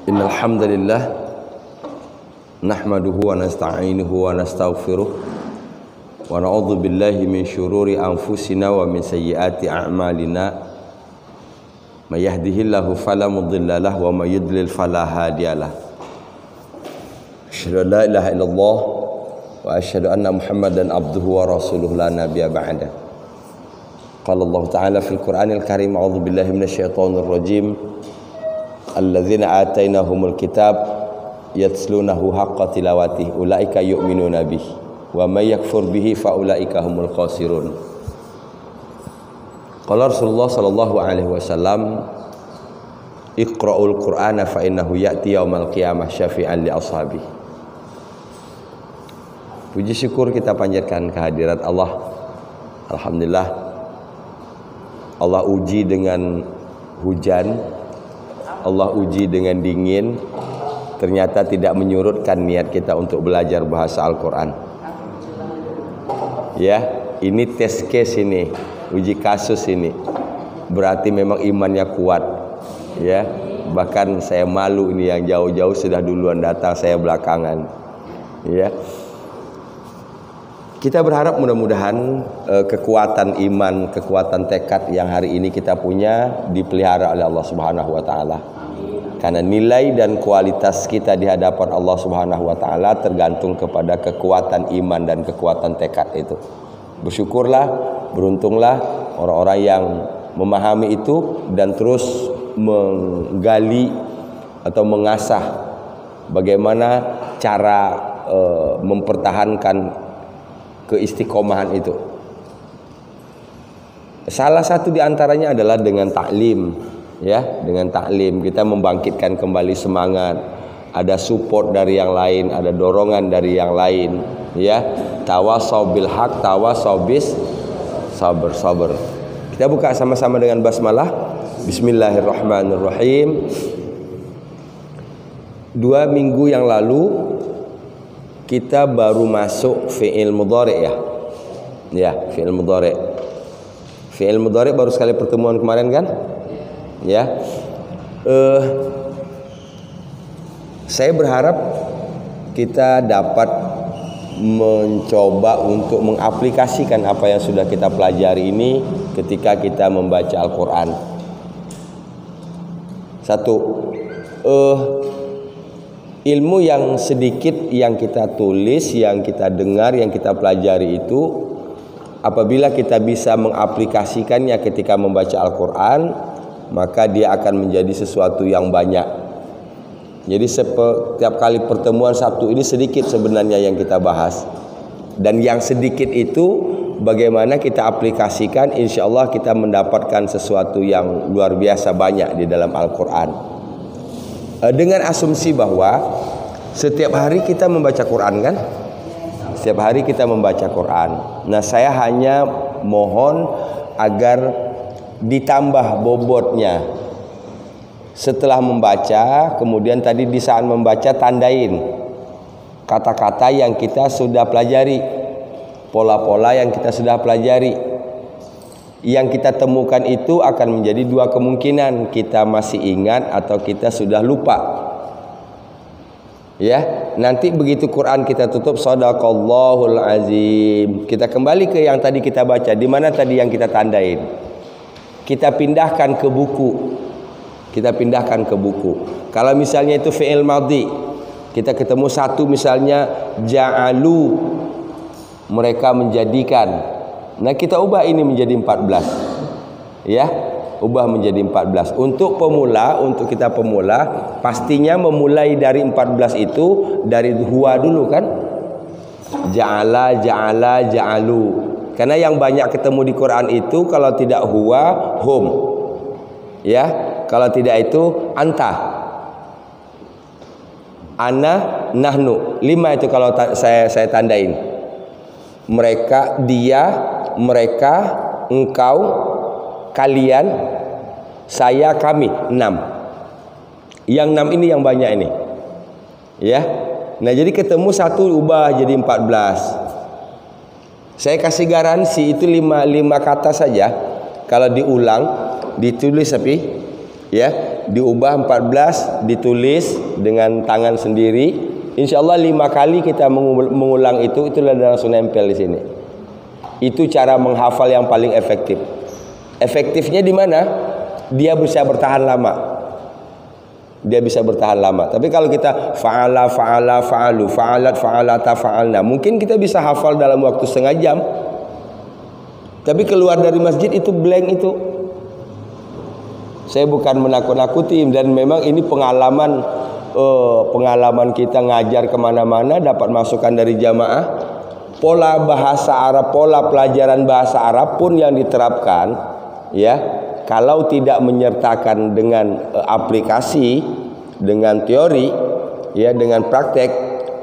Innal hamdalillah nahmaduhu wa nasta'inuhu wa nastaghfiruh wa na'udzu billahi min syururi anfusina wa min sayyiati a'malina may yahdihillahu fala mudilla lahu wa may yudlil fala hadiyalah. Asyhadu an la ilaha illallah wa asyhadu anna Muhammadan abduhu wa rasuluhu la nabiyya ba'da. Qala Allah ta'ala fil Qur'anil Karim, a'udzu billahi minasyaitonir rajim. Alladzina atainahumul kitab yatslunahu haqqa tilawatih ulaika yu'minuna bihi wa may yakfur bihi fa ulaika humul khasirun. Qala Rasulullah sallallahu alaihi wasallam, Iqra'ul Qur'ana fa innahu ya'ti yaumal qiyamah syafi'an li ashabi. Puji syukur kita panjatkan kehadirat Allah. Alhamdulillah, Allah uji dengan hujan, Allah uji dengan dingin, ternyata tidak menyurutkan niat kita untuk belajar bahasa Al-Quran. Ya, ini test case ini, uji kasus ini. Berarti memang imannya kuat. Ya, bahkan saya malu ini yang jauh-jauh sudah duluan datang, saya belakangan. Ya. Kita berharap mudah-mudahan kekuatan iman, kekuatan tekad yang hari ini kita punya dipelihara oleh Allah Subhanahu wa taala. Karena nilai dan kualitas kita di hadapan Allah Subhanahu wa taala tergantung kepada kekuatan iman dan kekuatan tekad itu. Bersyukurlah, beruntunglah orang-orang yang memahami itu dan terus menggali atau mengasah bagaimana cara mempertahankan keistiqomahan itu. Salah satu di antaranya adalah dengan taklim, ya, dengan taklim kita membangkitkan kembali semangat. Ada support dari yang lain, ada dorongan dari yang lain, ya. Tawasau bil haq, tawasau bis sabar. Kita buka sama-sama dengan basmalah. Bismillahirrahmanirrahim. 2 minggu yang lalu kita baru masuk fi'il mudhari' ya. Ya, fi'il mudhari'. Fi'il mudhari' baru sekali pertemuan kemarin kan? Ya. Saya berharap kita dapat mencoba untuk mengaplikasikan apa yang sudah kita pelajari ini ketika kita membaca Al-Qur'an. Satu, ilmu yang sedikit yang kita tulis, yang kita dengar, yang kita pelajari itu apabila kita bisa mengaplikasikannya ketika membaca Al-Quran, maka dia akan menjadi sesuatu yang banyak. Jadi setiap kali pertemuan Sabtu ini sedikit sebenarnya yang kita bahas. Dan yang sedikit itu bagaimana kita aplikasikan, insya Allah kita mendapatkan sesuatu yang luar biasa banyak di dalam Al-Quran. Dengan asumsi bahwa setiap hari kita membaca Quran kan? Setiap hari kita membaca Quran. Nah, saya hanya mohon agar ditambah bobotnya. Setelah membaca, kemudian tadi di saat membaca tandain kata-kata yang kita sudah pelajari, pola-pola yang kita sudah pelajari. Yang kita temukan itu akan menjadi 2 kemungkinan, kita masih ingat atau kita sudah lupa. Ya, nanti begitu Quran kita tutup, shadaqallahul azim, kita kembali ke yang tadi kita baca. Di mana tadi yang kita tandain? Kita pindahkan ke buku. Kita pindahkan ke buku. Kalau misalnya itu fi'il madhi, kita ketemu satu misalnya ja'alu, mereka menjadikan. Nah, kita ubah ini menjadi 14. Ya, ubah menjadi 14. Untuk pemula, untuk kita pemula, pastinya memulai dari 14 itu dari huwa dulu kan? Ja'ala, ja'ala, ja'alu. Karena yang banyak ketemu di Quran itu kalau tidak huwa, hum. Ya, kalau tidak itu anta. Ana, nahnu. 5 itu kalau saya tandain. Mereka, dia, mereka, engkau, kalian, saya, kami. 6. Yang 6 ini yang banyak ini. Ya. Nah, jadi ketemu satu ubah jadi 14. Saya kasih garansi itu 5 kata saja. Kalau diulang, ditulis tapi ya, diubah 14, ditulis dengan tangan sendiri. Insya Allah 5 kali kita mengulang itu langsung nempel di sini. Itu cara menghafal yang paling efektif. Efektifnya di mana? Dia bisa bertahan lama. Dia bisa bertahan lama. Tapi kalau kita fa'ala, fa'ala, fa'alu, fa'alat, fa'alata, fa'alna, mungkin kita bisa hafal dalam waktu setengah jam. Tapi keluar dari masjid itu blank itu. Saya bukan menakut-nakuti, dan memang ini pengalaman kita ngajar kemana-mana, dapat masukan dari jamaah. Pola bahasa Arab, pola pelajaran bahasa Arab pun yang diterapkan, ya, kalau tidak menyertakan dengan aplikasi, dengan teori, ya, dengan praktek,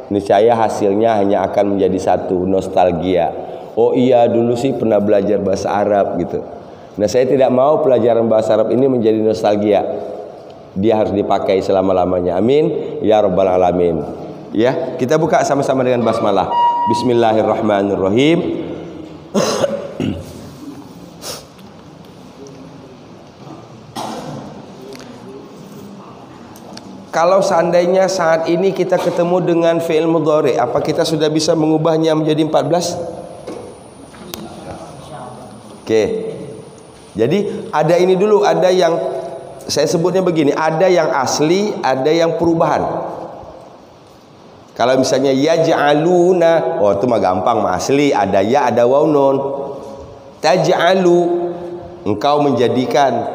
niscaya hasilnya hanya akan menjadi satu, nostalgia. Oh iya, dulu sih pernah belajar bahasa Arab gitu. Nah, saya tidak mau pelajaran bahasa Arab ini menjadi nostalgia. Dia harus dipakai selama-lamanya. Amin ya rabbal alamin. Ya, kita buka sama-sama dengan basmalah. Bismillahirrahmanirrahim. Kalau seandainya saat ini kita ketemu dengan fi'il mudhari, apa kita sudah bisa mengubahnya menjadi 14? Oke. Jadi ada ini dulu, ada yang saya sebutnya begini, ada yang asli, ada yang perubahan. Kalau misalnya yaj'aluna, oh itu mah gampang, mah asli, ada ya, ada waw nun. Taj'alu, engkau menjadikan.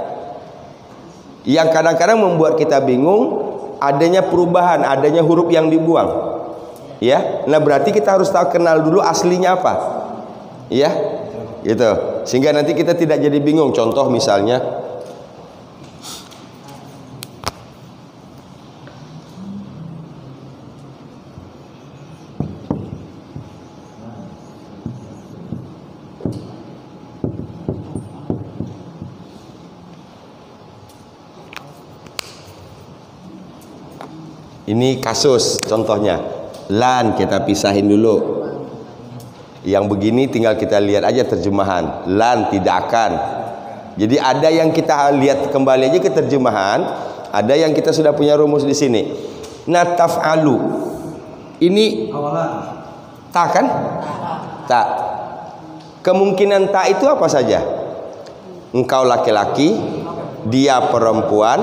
Yang kadang-kadang membuat kita bingung, adanya perubahan, adanya huruf yang dibuang. Ya, nah berarti kita harus tahu, kenal dulu aslinya apa. Ya, gitu. Sehingga nanti kita tidak jadi bingung. Contoh misalnya, ini kasus contohnya, lan kita pisahin dulu. Yang begini tinggal kita lihat aja terjemahan. Lan, tidak akan. Jadi ada yang kita lihat kembali aja ke terjemahan, ada yang kita sudah punya rumus di sini. Nah, taf'alu ini ta kan? Ta. Kemungkinan ta itu apa saja? Engkau laki-laki, dia perempuan.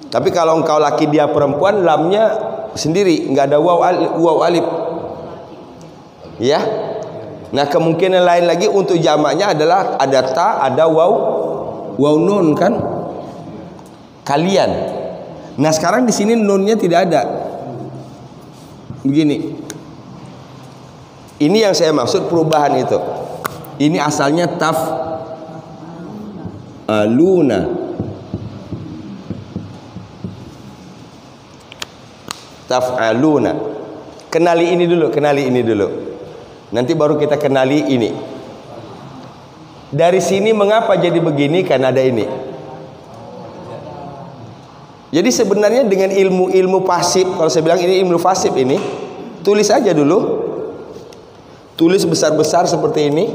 Tapi kalau engkau laki, dia perempuan, lamnya sendiri, nggak ada waw alif. Ya. Nah, kemungkinan lain lagi untuk jamaknya adalah ada ta, ada waw nun kan? Kalian. Nah, sekarang di sini nunnya tidak ada. Begini. Ini yang saya maksud perubahan itu. Ini asalnya taf aluna. Taf'aluna. Kenali ini dulu. Nanti baru kita kenali ini. Dari sini mengapa jadi begini? Karena ada ini. Jadi sebenarnya dengan ilmu pasif, kalau saya bilang ini ilmu pasif ini, tulis aja dulu. Tulis besar-besar seperti ini.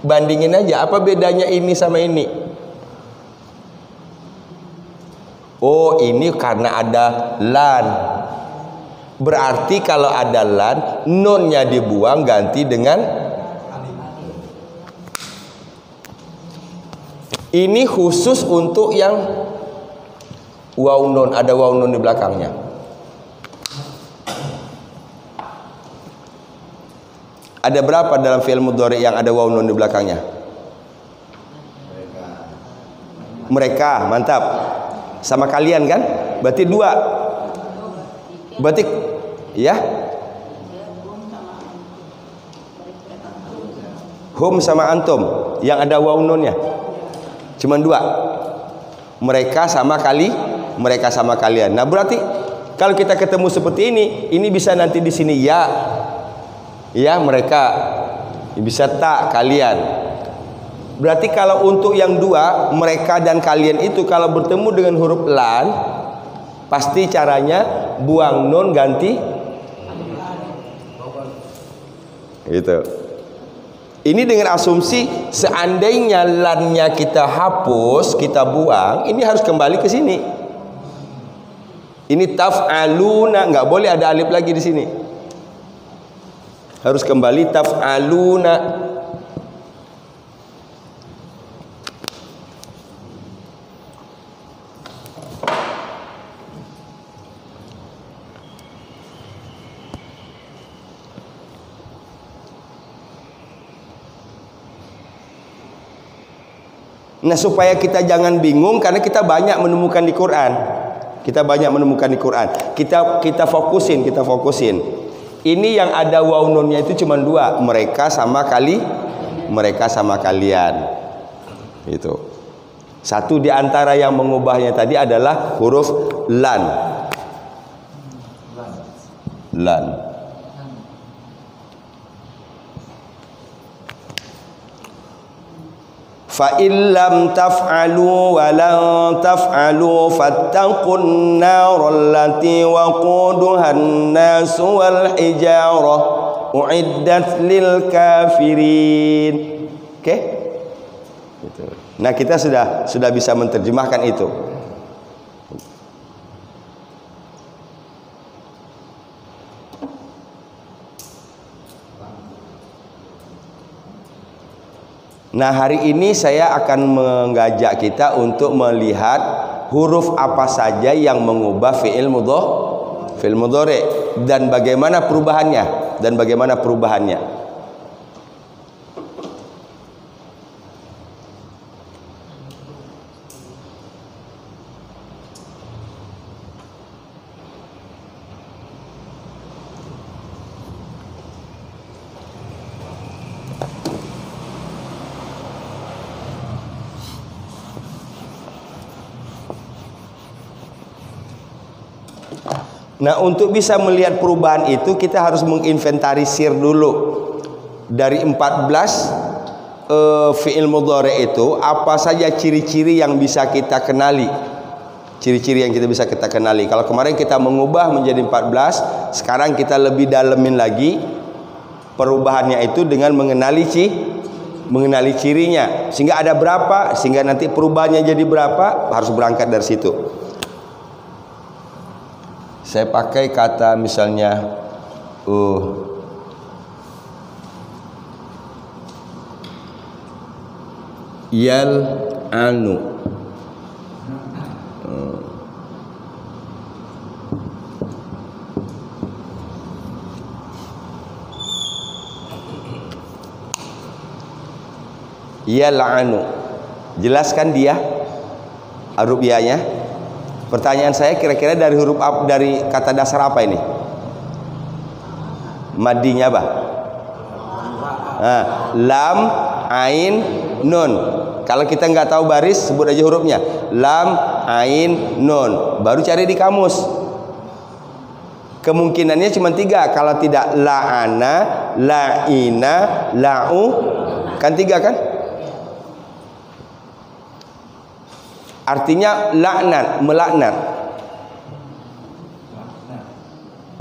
Bandingin aja apa bedanya ini sama ini. Oh, ini karena ada lan. Berarti kalau ada lan, nunnya dibuang, ganti dengan ini khusus untuk yang waw nun, ada waw nun di belakangnya. Ada berapa dalam fi'il mudhari yang ada waw nun di belakangnya? Mereka, mantap. Sama kalian kan? Berarti 2. Berarti ya, hum sama antum yang ada waw nunnya cuman 2. Mereka sama kalian. Nah, berarti kalau kita ketemu seperti ini bisa nanti di sini ya mereka, bisa tak kalian. Berarti kalau untuk yang 2, mereka dan kalian itu kalau bertemu dengan huruf lan, pasti caranya buang nun ganti gitu. Ini dengan asumsi seandainya lannya kita hapus, kita buang, ini harus kembali ke sini. Ini taf'aluna, nggak boleh ada alif lagi di sini. Harus kembali taf'aluna. Nah, supaya kita jangan bingung karena kita banyak menemukan di Quran. Kita banyak menemukan di Quran. Kita fokusin. Ini yang ada waw nunnya itu cuma dua, mereka sama kalian. Itu. Satu di antara yang mengubahnya tadi adalah huruf lan. Lan. Fa illam taf'alu wa lan taf'alu fattaqun nar allati waquduha an-nas wal hijarah uiddat lil kafirin. Oke? Gitu. Nah, kita sudah bisa menerjemahkan itu. Nah, hari ini saya akan mengajak kita untuk melihat huruf apa saja yang mengubah fi'il mudhari dan bagaimana perubahannya. Nah, untuk bisa melihat perubahan itu kita harus menginventarisir dulu dari 14 fi'il mudhari itu apa saja ciri-ciri yang bisa kita kenali. Ciri-ciri yang kita bisa kita kenali. Kalau kemarin kita mengubah menjadi 14, sekarang kita lebih dalemin lagi perubahannya itu dengan mengenali cirinya. Sehingga ada berapa, sehingga nanti perubahannya jadi berapa, harus berangkat dari situ. Saya pakai kata misalnya yal'anu. Yal'anu. Jelaskan dia rubiahnya. Pertanyaan saya kira-kira dari dari kata dasar apa ini? Madinya apa? Nah, lam, ain, nun. Kalau kita nggak tahu baris, sebut aja hurufnya. Lam, ain, nun. Baru cari di kamus. Kemungkinannya cuma 3. Kalau tidak la'ana, la'ina, la'u, kan 3 kan? Artinya laknat, melaknat.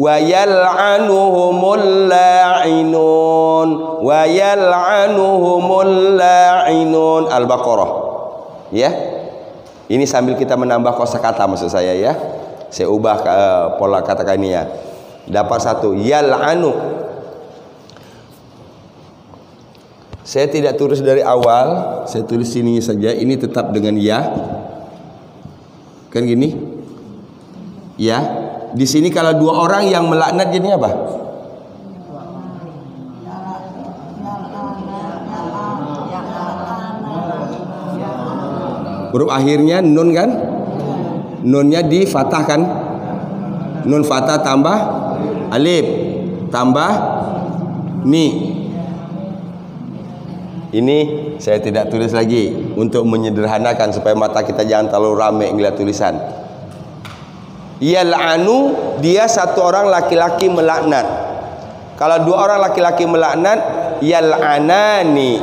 Wa yal'anuhumul la'inun. Wa yal'anuhumul la'inun. Al-Baqarah. Ya. Ini sambil kita menambah kosakata maksud saya ya. Saya ubah pola kata-kata ini ya. Dapat 1 yal'anu. Saya tidak tulis dari awal, saya tulis sini saja. Ini tetap dengan ya. Kan gini, ya. Di sini kalau 2 orang yang melaknat jadinya apa? Huruf akhirnya nun kan? Nunnya di fathah kan? Nun fathah tambah alif tambah ni. Ini saya tidak tulis lagi untuk menyederhanakan supaya mata kita jangan terlalu ramai ngeliat tulisan. Yal'anu, dia 1 orang laki-laki melaknat. Kalau 2 orang laki-laki melaknat, yal'anani.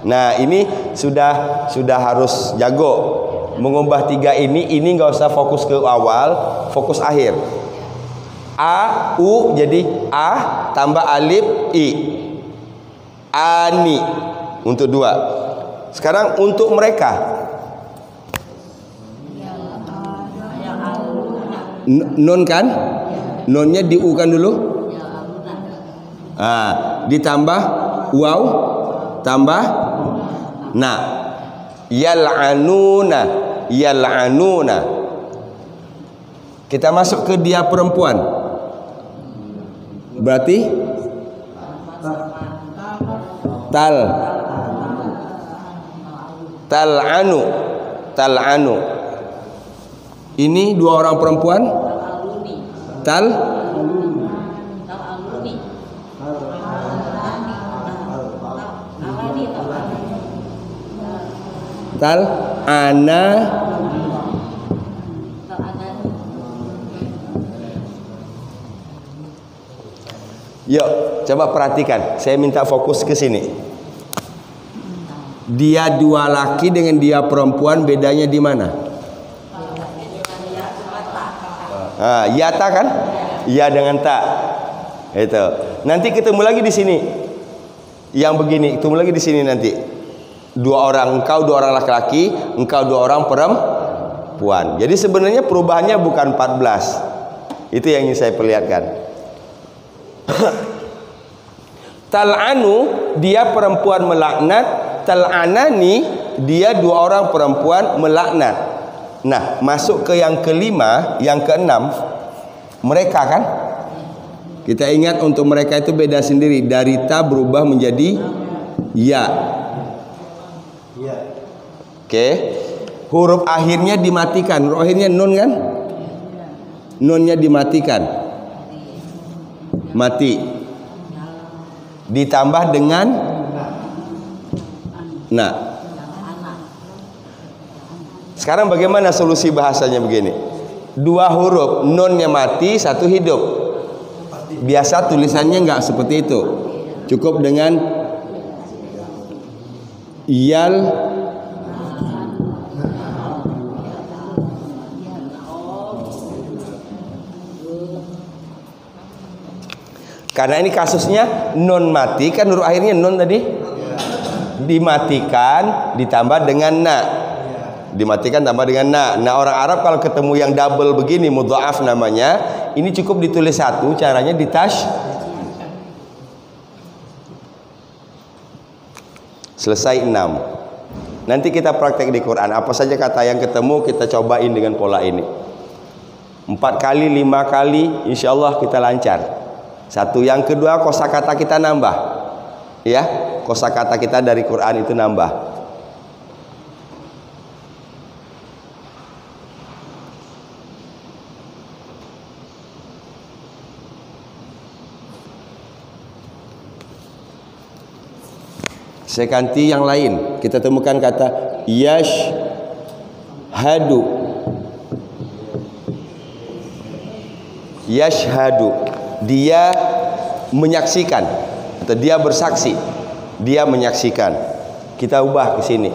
Nah, ini sudah harus jago mengubah 3 ini nggak usah fokus ke awal, fokus akhir. A, u jadi a tambah alif i. Ani untuk dua. Sekarang untuk mereka. Nun kan? Nunnya diukan dulu. Ditambah waw, tambah na. Yal'anuna, yal'anuna. Kita masuk ke dia perempuan. Berarti tal'anu, tal'anu. Ini dua orang perempuan. Ana. Yuk, coba perhatikan. Saya minta fokus ke sini. Dia dua laki dengan dia perempuan, bedanya di mana? Ya ta kan? Ya dengan tak. Itu. Nanti ketemu lagi di sini. Yang begini, ketemu lagi di sini nanti. Dua orang, engkau dua orang laki-laki, engkau dua orang perempuan. Jadi sebenarnya perubahannya bukan 14. Itu yang ingin saya perlihatkan. Tal'anu, dia perempuan melaknat. Tal'anani, dia dua orang perempuan melaknat. Nah, masuk ke yang kelima, yang keenam, mereka kan? Kita ingat untuk mereka itu beda sendiri. Dari ta berubah menjadi ya. Oke. Huruf akhirnya dimatikan. Huruf akhirnya nun kan? Nunnya dimatikan. Mati. Ditambah dengan nah. Sekarang bagaimana solusi bahasanya begini? Dua huruf, nunnya mati, satu hidup. Biasa tulisannya enggak seperti itu. Cukup dengan yal karena ini kasusnya nun mati kan, huruf akhirnya nun tadi dimatikan ditambah dengan na. Dimatikan tambah dengan na. Nah, orang Arab kalau ketemu yang double begini, mudha'af namanya, ini cukup ditulis satu, caranya ditash. Selesai 6. Nanti kita praktek di Quran. Apa saja kata yang ketemu kita cobain dengan pola ini. 4 kali, 5 kali, insya Allah kita lancar. Satu, yang kedua kosakata kita nambah. Ya, kosakata kita dari Quran itu nambah. Saya ganti yang lain. Kita temukan kata yashhadu. Yashhadu. Dia menyaksikan atau dia bersaksi. Dia menyaksikan. Kita ubah ke sini.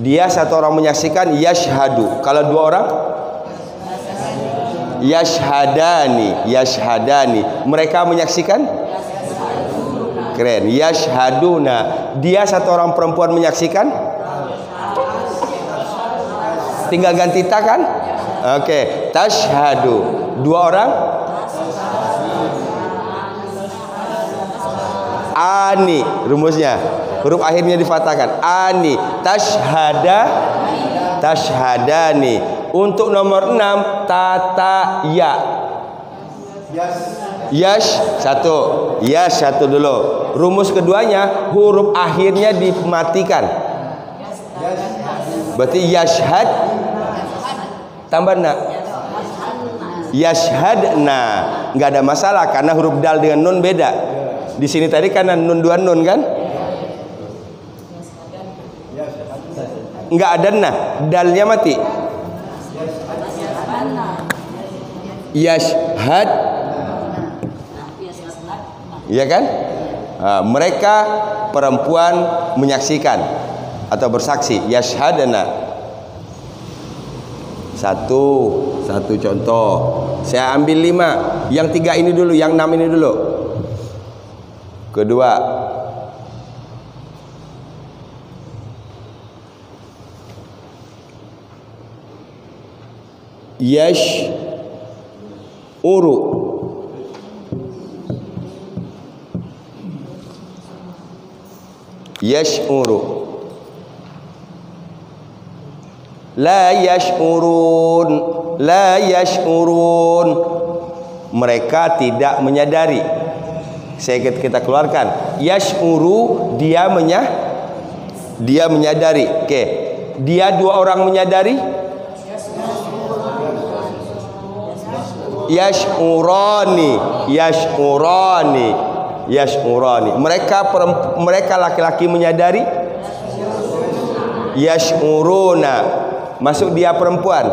Dia satu orang menyaksikan, yashhadu. Kalau dua orang yashhadani. Yashhadani. Mereka menyaksikan? Keren. Yashhaduna. Dia satu orang perempuan menyaksikan? Tinggal ganti ta kan? Oke. Tashhadu. Dua orang? Ani. Rumusnya. Huruf akhirnya difatahkan. Ani. Tashhada. Tashhadani. Untuk nomor 6, tata ya. Yash satu. Yash satu dulu. Rumus keduanya huruf akhirnya dimatikan. Berarti yashhad tambah na. Yashhadna. Enggak ada masalah karena huruf dal dengan nun beda. Di sini tadi karena nun dua nun kan? Enggak ada na. Dalnya mati. Yashhad. Iya kan? Mereka perempuan menyaksikan atau bersaksi. Yashhadana. Satu contoh. Saya ambil 5. Yang 3 ini dulu, yang 6 ini dulu. Kedua. yash'uru. Yash'uru. La yash'urun. La yash'urun. Mereka tidak menyadari. Kita keluarkan. Yash'uru, dia menyadari. Oke. Dia dua orang menyadari. Yash'urani. Yash'urani. Yash'urani. Mereka laki-laki menyadari. Yash'uruna. Masuk dia perempuan.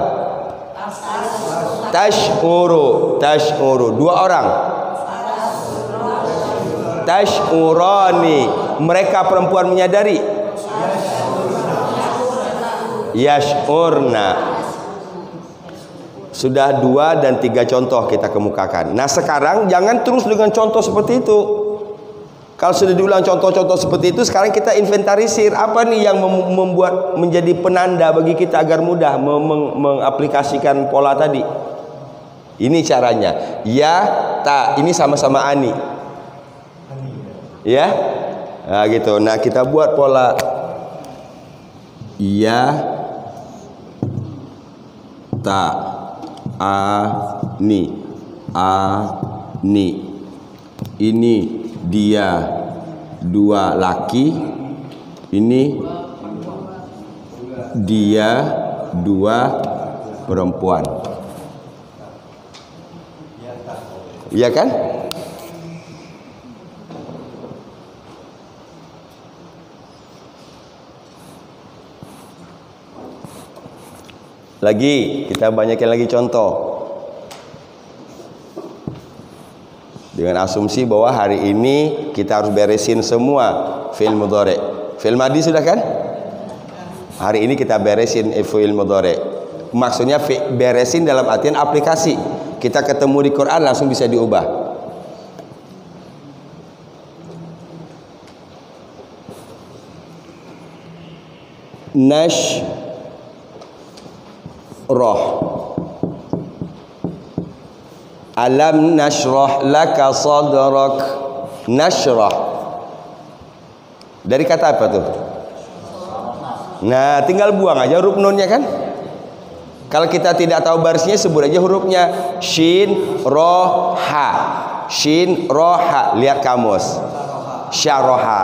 Tash'uru. Tash'uru. Dua orang. Tash'urani. Mereka perempuan menyadari. Yash'urna. Sudah 2 dan 3 contoh kita kemukakan. Nah sekarang jangan terus dengan contoh seperti itu. Kalau sudah diulang contoh-contoh seperti itu, sekarang kita inventarisir apa nih yang membuat menjadi penanda bagi kita agar mudah mengaplikasikan pola tadi. Ini caranya. Ya, ta, ini sama-sama ani. Ya, nah gitu. Nah kita buat pola. Ya, ta, ani, ani. Ini dia dua laki, ini dia dua perempuan. Iya kan? Lagi, kita banyakin lagi contoh. Dengan asumsi bahwa hari ini kita harus beresin semua fi'il mudhari'. Fi'il madhi sudah kan? Hari ini kita beresin fi'il mudhari'. Maksudnya beresin dalam artian aplikasi. Kita ketemu di Quran langsung bisa diubah. Roh. Alam nashrah laka sadrak. Nashrah. Dari kata apa tuh? Nah, tinggal buang aja huruf nunnya kan? Kalau kita tidak tahu barisnya, sebut aja hurufnya. Shin, roh, ha. Shin, roh, ha. Lihat kamus. Syaroha.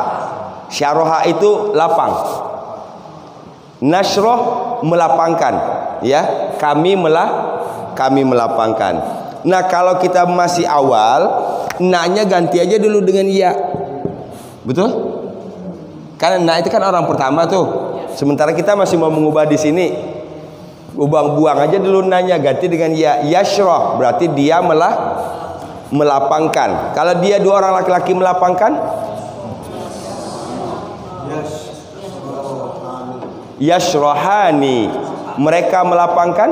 Syaroha itu lapang. Nasroh, melapangkan. Ya, kami melapangkan. Nah kalau kita masih awal, naknya ganti aja dulu dengan ya. Betul? Karena nak itu kan orang pertama tuh. Sementara kita masih mau mengubah di sini. Buang aja dulu nanya, ganti dengan ya. Yashroh berarti dia melapangkan. Kalau dia dua orang laki-laki melapangkan, yashrohani. Mereka melapangkan.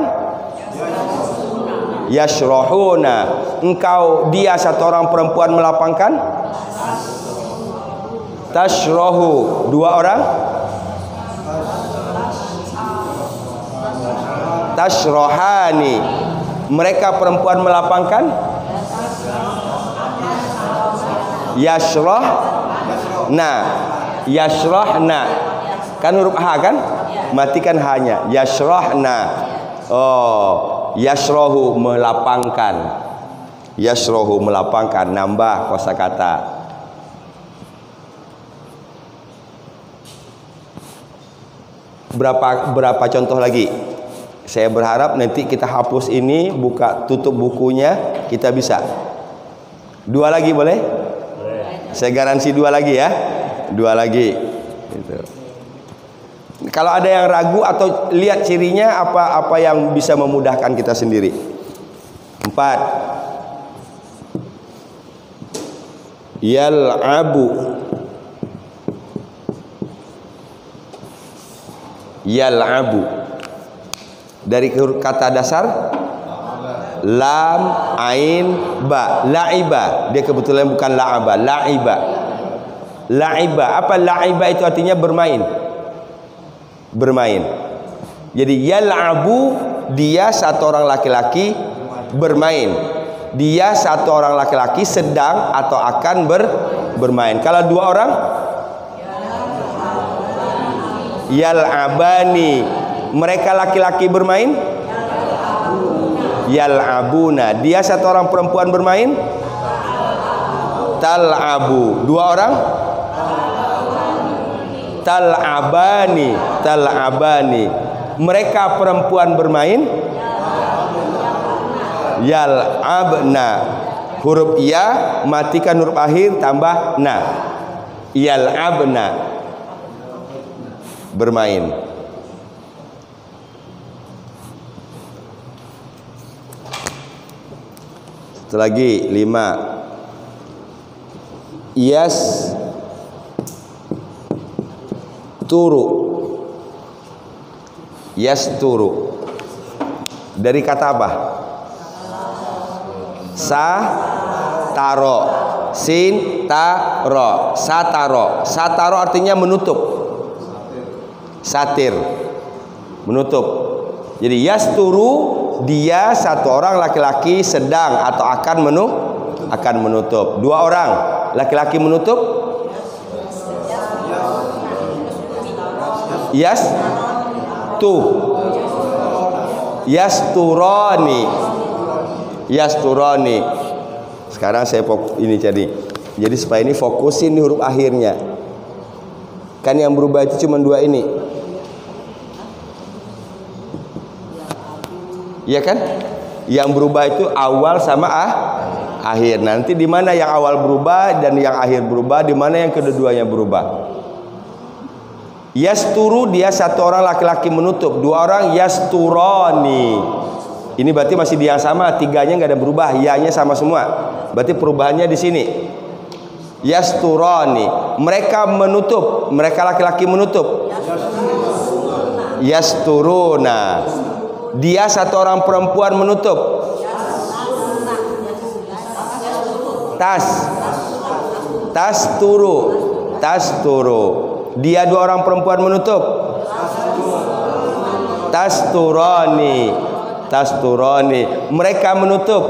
Yashrohuna. Engkau, dia satu orang perempuan melapangkan. Tashrohu. Dua orang. Tashrohani. Mereka perempuan melapangkan. Yashroh. Nah, yashrohna. Kan huruf H kan? Matikan hanya. Yashrohna. Oh, yashrohu melapangkan. Yashrohu melapangkan. Nambah kosakata. Berapa contoh lagi? Saya berharap nanti kita hapus ini, buka tutup bukunya, kita bisa. 2 lagi boleh? Saya garansi 2 lagi ya. 2 lagi. Gitu. Kalau ada yang ragu atau lihat cirinya apa yang bisa memudahkan kita sendiri. 4. Yal'abu. Yal'abu. Dari kata dasar lam, ain, ba. La'iba. Dia kebetulan bukan la'aba, la'iba. La'iba. Apa la'iba itu artinya bermain. Bermain. Jadi yal'abu dia satu orang laki-laki bermain. Dia satu orang laki-laki sedang atau akan bermain. Kalau dua orang, yal'abani, mereka laki-laki bermain. Yal'abuna, dia satu orang perempuan bermain. Tal'abu, dua orang. Tal'abani, tal'abani, mereka perempuan bermain. Yal'abna, huruf ya matikan huruf akhir tambah na. Yal'abna, bermain. Satu lagi 5. Yas turu. Yas turu dari kata apa? Sataro, sin taro, sataro. Sataro artinya menutup. Satir, menutup. Jadi yasturu, dia satu orang laki-laki sedang atau akan menutup. Dua orang laki-laki menutup. Yasturani. Yasturani. Sekarang saya ini jadi supaya ini fokusin di huruf akhirnya. Kan yang berubah itu cuma dua ini. Iya kan? Yang berubah itu awal sama akhir. Nanti di mana yang awal berubah dan yang akhir berubah, di mana yang kedua-duanya berubah. Yasturu, dia satu orang laki-laki menutup. Dua orang yasturani. Ini berarti masih di yang sama, tiganya nggak ada berubah, ya-nya sama semua. Berarti perubahannya di sini. Yasturani, mereka menutup, mereka laki-laki menutup. Yasturuna, dia satu orang perempuan menutup. Tasturu, dia dua orang perempuan menutup. Tasturani, mereka menutup.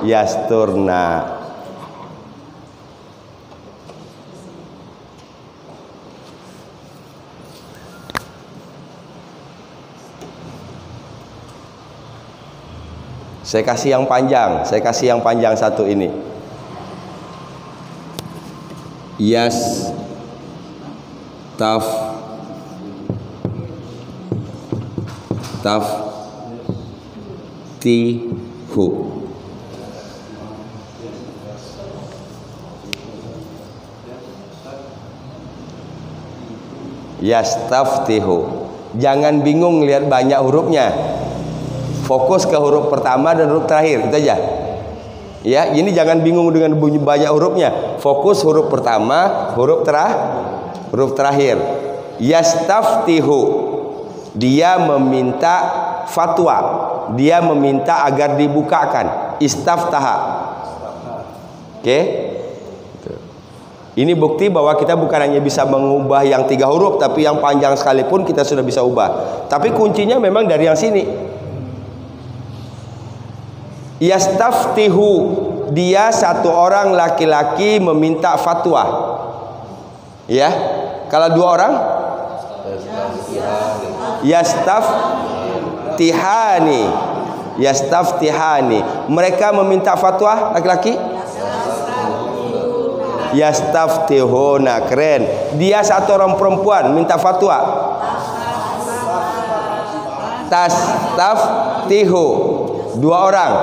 Yasturna. Saya kasih yang panjang satu ini. Taftihu. Yastaftihu. Jangan bingung lihat banyak hurufnya. Fokus ke huruf pertama dan huruf terakhir, itu aja. Ya, ini jangan bingung dengan bunyi banyak hurufnya. Fokus huruf pertama, huruf terakhir. Yastaftihu. Dia meminta fatwa. Dia meminta agar dibukakan. Istaftaha. Oke? Ini bukti bahwa kita bukan hanya bisa mengubah yang 3 huruf, tapi yang panjang sekalipun kita sudah bisa ubah. Tapi kuncinya memang dari yang sini. Yastaftihu, dia satu orang laki-laki meminta fatwa. Ya, kalau dua orang, yastaftihani, mereka meminta fatwa laki-laki. Yastaftihuna, keren. Dia satu orang perempuan minta fatwa. Tastaftihu, dua orang.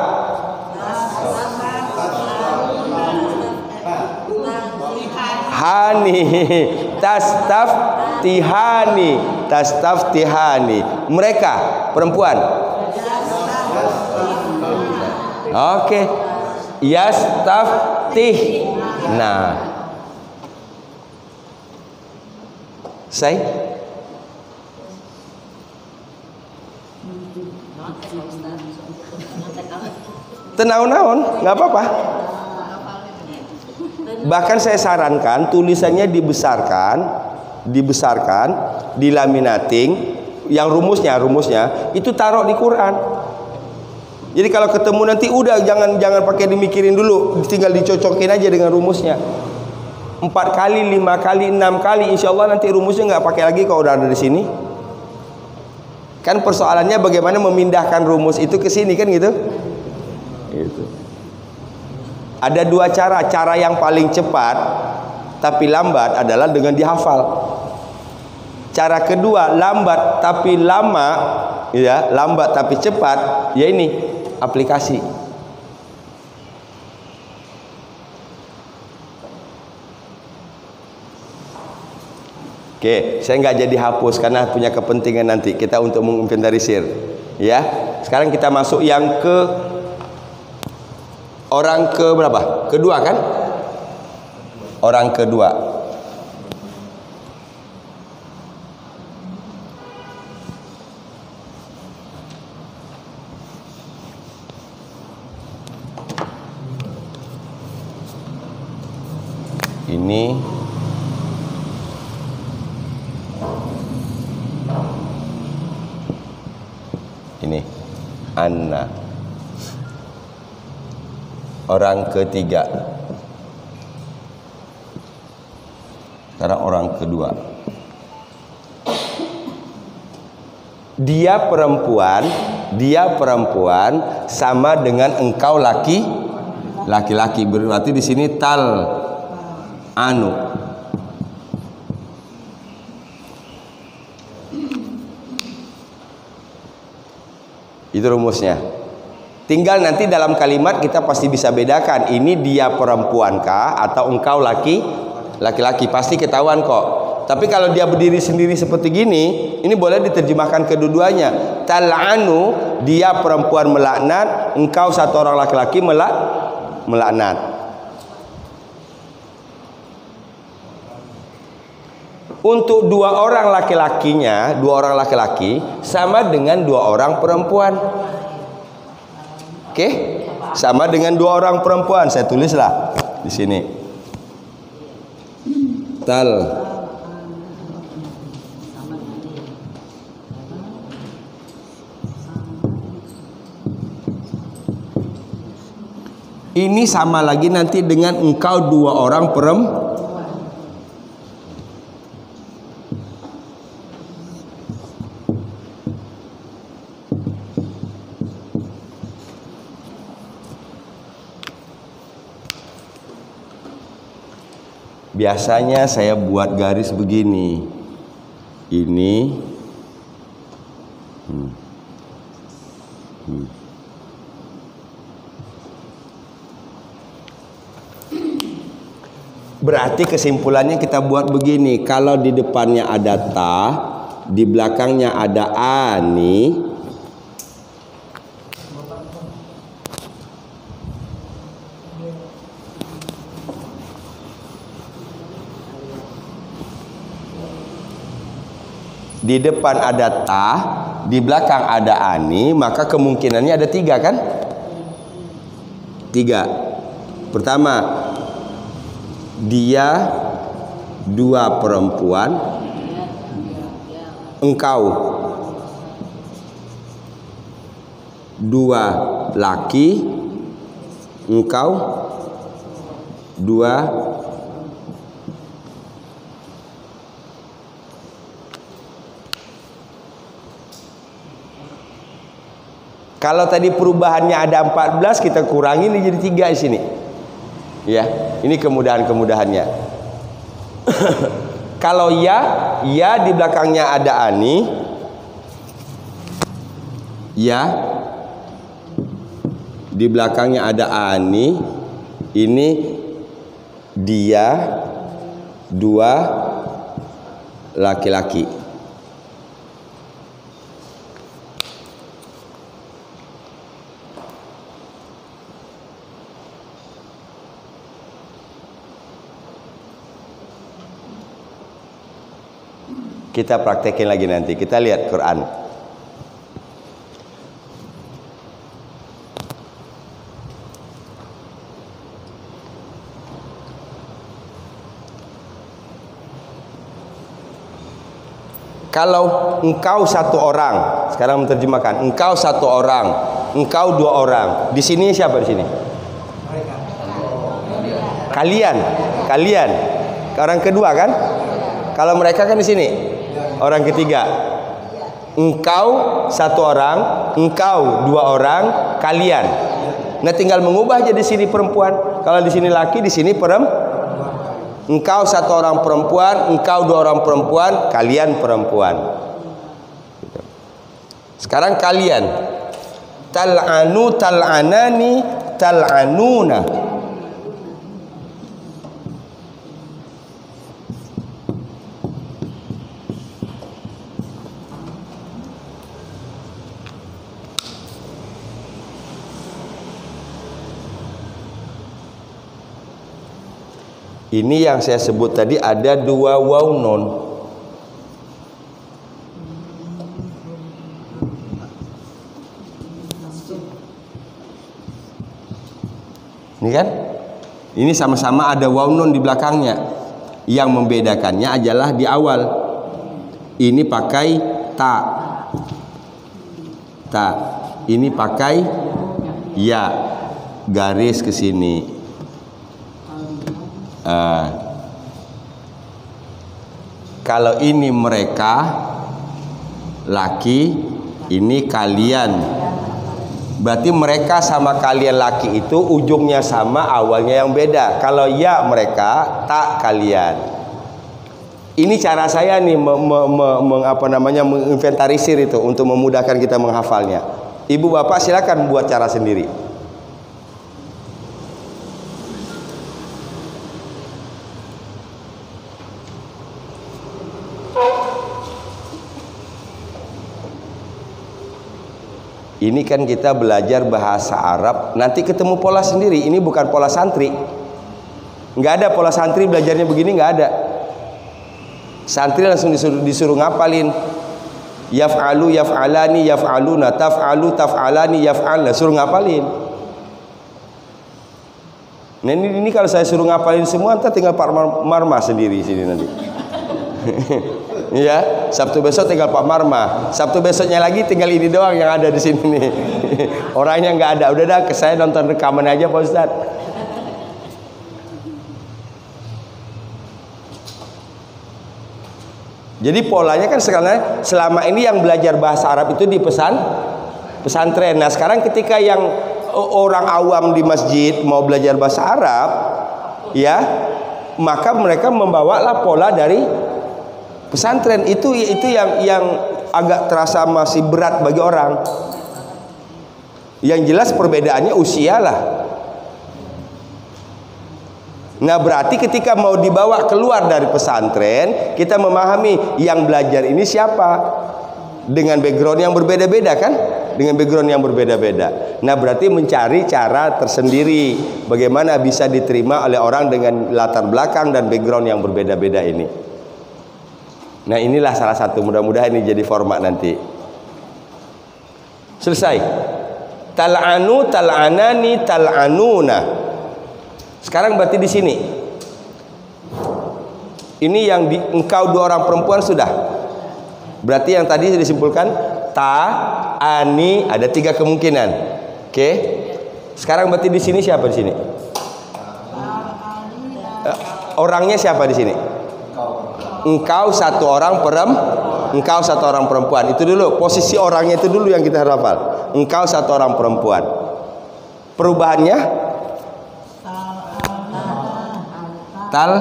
Tastaftihani, mereka perempuan. Oke. Yastaftih. Nah, saya tenang-naon, nggak apa-apa. Bahkan saya sarankan tulisannya dibesarkan dibesarkan, dilaminating, yang rumusnya itu taruh di Quran. Jadi kalau ketemu nanti udah jangan pakai dimikirin dulu, tinggal dicocokin aja dengan rumusnya. 4 kali, 5 kali, 6 kali, insya Allah nanti rumusnya nggak pakai lagi kalau udah ada di sini. Kan persoalannya bagaimana memindahkan rumus itu ke sini kan gitu. Gitu. Ada 2 cara. Cara yang paling cepat tapi lambat adalah dengan dihafal. Cara kedua lambat tapi lama, ya, lambat tapi cepat, ya ini aplikasi. Oke, saya nggak jadi hapus karena punya kepentingan nanti kita untuk menginventarisir. Ya, sekarang kita masuk yang ke orang ke berapa? Kedua kan? Orang kedua. Ini anna. Orang ketiga. Sekarang orang kedua. Dia perempuan sama dengan engkau laki-laki. Berarti di sini tal anu. Itu rumusnya. Tinggal nanti dalam kalimat kita pasti bisa bedakan ini dia perempuankah atau engkau laki-laki, pasti ketahuan kok. Tapi kalau dia berdiri sendiri seperti gini, ini boleh diterjemahkan kedua-duanya. Tal'anu, dia perempuan melaknat, engkau satu orang laki-laki melaknat. Untuk 2 orang laki-lakinya, 2 orang laki-laki sama dengan 2 orang perempuan. Oke? Sama dengan 2 orang perempuan. Saya tulislah di sini. Tal ini sama lagi nanti dengan engkau 2 orang perempuan. Biasanya saya buat garis begini. Ini berarti kesimpulannya kita buat begini. Kalau di depannya ada ta, di belakangnya ada ani, di depan ada ta, di belakang ada ani, maka kemungkinannya ada 3 kan? 3. Pertama, dia 2 perempuan, engkau 2 laki, engkau 2. Kalau tadi perubahannya ada 14, kita kurangi ini jadi 3 di sini. Ya, ini kemudahan-kemudahannya. Kalau ya di belakangnya ada ani. Ya. Di belakangnya ada ani. Ini dia 2 laki-laki. Kita praktekin lagi nanti. Kita lihat Quran. Kalau engkau satu orang, sekarang menerjemahkan, engkau satu orang, engkau dua orang. Di sini siapa di sini? Kalian. Orang kedua kan? Kalau mereka kan di sini. Orang ketiga. Engkau satu orang, engkau dua orang, kalian. Nah, tinggal mengubah jadi sini perempuan. Kalau di sini laki, di sini perempuan. Engkau satu orang perempuan, engkau dua orang perempuan, kalian perempuan. Sekarang kalian. Tal'anu, tal'anani, tal'anuna. Ini yang saya sebut tadi ada dua waw non. Ini kan? Ini sama-sama ada waw non di belakangnya. Yang membedakannya adalah di awal. Ini pakai ta. Ta. Ini pakai ya. Garis ke sini. Kalau ini mereka laki, ini kalian. Berarti mereka sama kalian laki itu ujungnya sama, awalnya yang beda. Kalau ya mereka, tak kalian. Ini cara saya nih menginventarisir itu untuk memudahkan kita menghafalnya. Ibu bapak silakan buat cara sendiri. Ini kan kita belajar bahasa Arab, nanti ketemu pola sendiri. Ini bukan pola santri. Nggak ada pola santri belajarnya begini, nggak ada. Santri langsung disuruh ngapalin. Yaf'alu, yaf'alani, yaf'aluna, taf'alu, taf'alani, yaf'alna. Suruh ngapalin. Nah ini kalau saya suruh ngapalin semua, ntar tinggal Pak Marma sendiri sini nanti. Ya, Sabtu besok tinggal Pak Marma. Sabtu besoknya lagi tinggal ini doang yang ada di sini nih. Orangnya nggak ada. Udah dah, saya nonton rekaman aja Pak Ustadz. Jadi polanya kan sekarang selama ini yang belajar bahasa Arab itu di pesantren. Nah sekarang ketika yang orang awam di masjid mau belajar bahasa Arab, ya, maka mereka membawalah pola dari pesantren. Itu yang agak terasa masih berat bagi orang. Yang jelas perbedaannya usia lah. Nah berarti ketika mau dibawa keluar dari pesantren, kita memahami yang belajar ini siapa, dengan background yang berbeda-beda kan, dengan background yang berbeda-beda. Nah berarti mencari cara tersendiri bagaimana bisa diterima oleh orang dengan latar belakang dan background yang berbeda-beda ini. Nah inilah salah satu, mudah-mudahan ini jadi format nanti. Selesai. Tal'anu, tal'anani, tal'anuna. Sekarang berarti di sini. Ini yang engkau dua orang perempuan sudah. Berarti yang tadi disimpulkan ta, ani, ada tiga kemungkinan. Oke. Sekarang berarti di sini siapa di sini? Orangnya siapa di sini? Engkau satu orang engkau satu orang perempuan. Itu dulu posisi orangnya, itu dulu yang kita hafal. Engkau satu orang perempuan. Perubahannya tal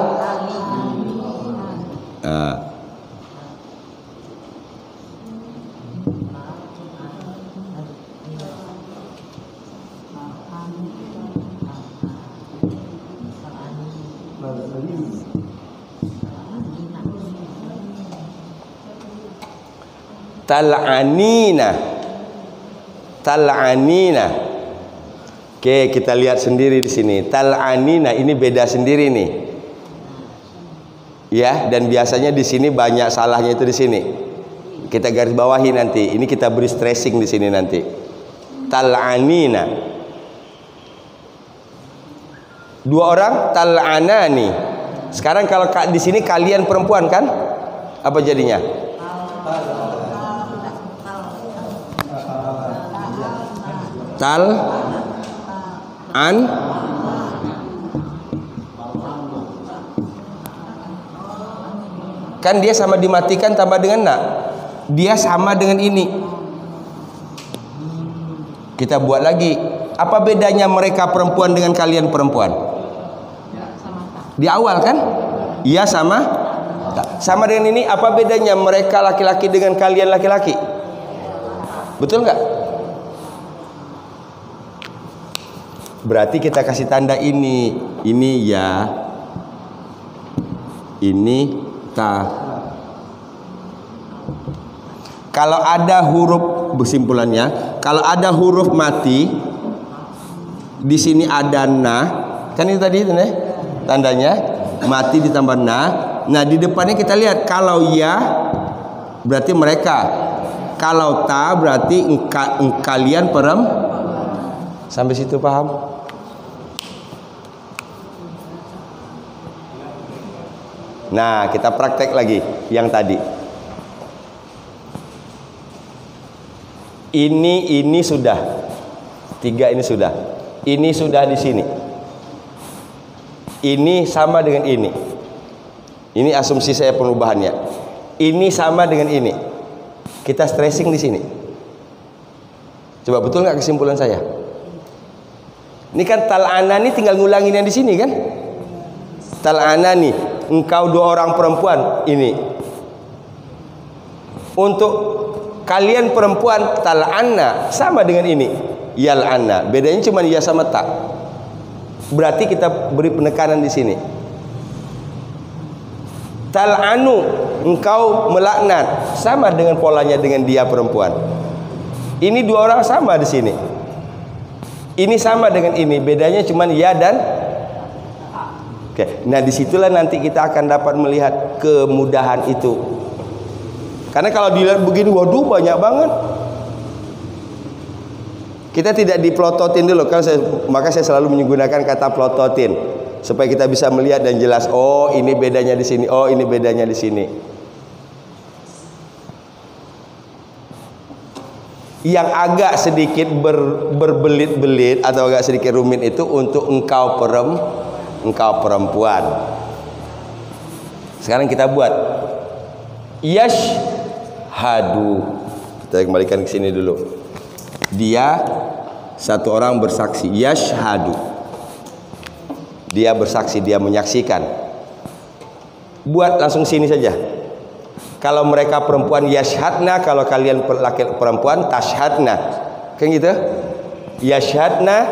tal'anina. Tal'anina. Oke, kita lihat sendiri di sini. Tal'anina ini beda sendiri nih. Ya, dan biasanya di sini banyak salahnya itu di sini. Kita garis bawahi nanti. Ini kita beri stressing di sini nanti. Tal'anina. Dua orang tal'anani. Sekarang kalau di sini kalian perempuan kan? Apa jadinya? Tal an kan dia sama dimatikan tambah dengan na. Dia sama dengan ini. Kita buat lagi. Apa bedanya mereka perempuan dengan kalian perempuan? Di awal kan? Iya sama. Sama dengan ini. Apa bedanya mereka laki-laki dengan kalian laki-laki? Betul nggak? Berarti kita kasih tanda ini ya, ini ta. Kalau ada huruf, kesimpulannya, kalau ada huruf mati, di sini ada na, kan itu tadi itu nih tandanya mati ditambah na. Nah di depannya kita lihat kalau ya berarti mereka, kalau ta berarti kalian sampai situ paham? Nah, kita praktek lagi yang tadi. Ini sudah. 3 ini sudah. Ini sudah di sini. Ini sama dengan ini. Ini asumsi saya perubahannya. Ini sama dengan ini. Kita stressing di sini. Coba betul nggak kesimpulan saya? Ini kan tal'anani tinggal ngulangin yang di sini kan? Tal'anani. Engkau 2 orang perempuan ini. Untuk kalian perempuan tal'anna sama dengan ini. Yal'anna. Bedanya cuma ya sama tak. Berarti kita beri penekanan di sini. Tal'anu, engkau melaknat, sama dengan polanya dengan dia perempuan. Ini 2 orang sama di sini. Ini sama dengan ini. Bedanya cuma ya dan. Oke, nah disitulah nanti kita akan dapat melihat kemudahan itu. Karena kalau dilihat begini, waduh banyak banget. Kita tidak diplototin dulu, maka saya selalu menggunakan kata plototin supaya kita bisa melihat dan jelas. Oh ini bedanya di sini, oh ini bedanya di sini. Yang agak sedikit berbelit-belit atau agak sedikit rumit itu untuk engkau perempuan. Sekarang kita buat yashhadu. Kita kembalikan ke sini dulu. Dia 1 orang bersaksi, yashhadu. Dia bersaksi, dia menyaksikan. Buat langsung sini saja. Kalau mereka perempuan yashhadna, kalau kalian laki perempuan tashhadna. Kan gitu? Yashhadna,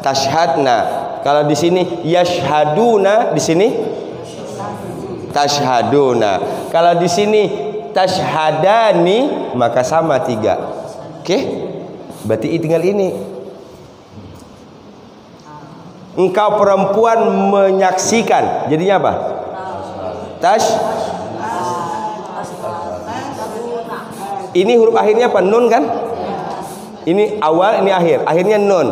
tashhadna. Kalau di sini yashhaduna, di sini tashhaduna. Kalau di sini tashhadani, maka sama 3. Oke? Berarti tinggal ini. Engkau perempuan menyaksikan. Jadinya apa? Ini huruf akhirnya apa? Nun kan? Ini awal, ini akhir. Akhirnya nun.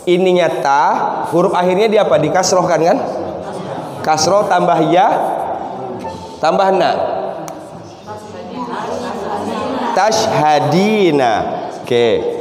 Ininya ta, huruf akhirnya dia apa? Dikasrohkan kan? Kasroh tambah ya, tambah na. Tashhadina. Oke.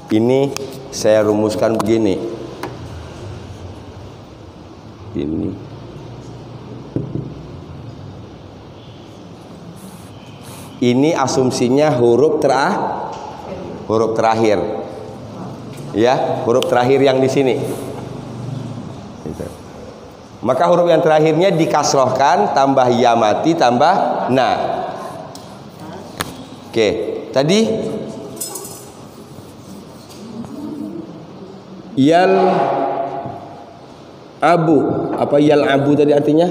Ini saya rumuskan begini. Ini asumsinya huruf terakhir. Ya, huruf terakhir yang di sini. Maka huruf yang terakhirnya dikasrohkan, tambah ya mati, tambah na. Oke, tadi yal abu, apa yal abu tadi artinya?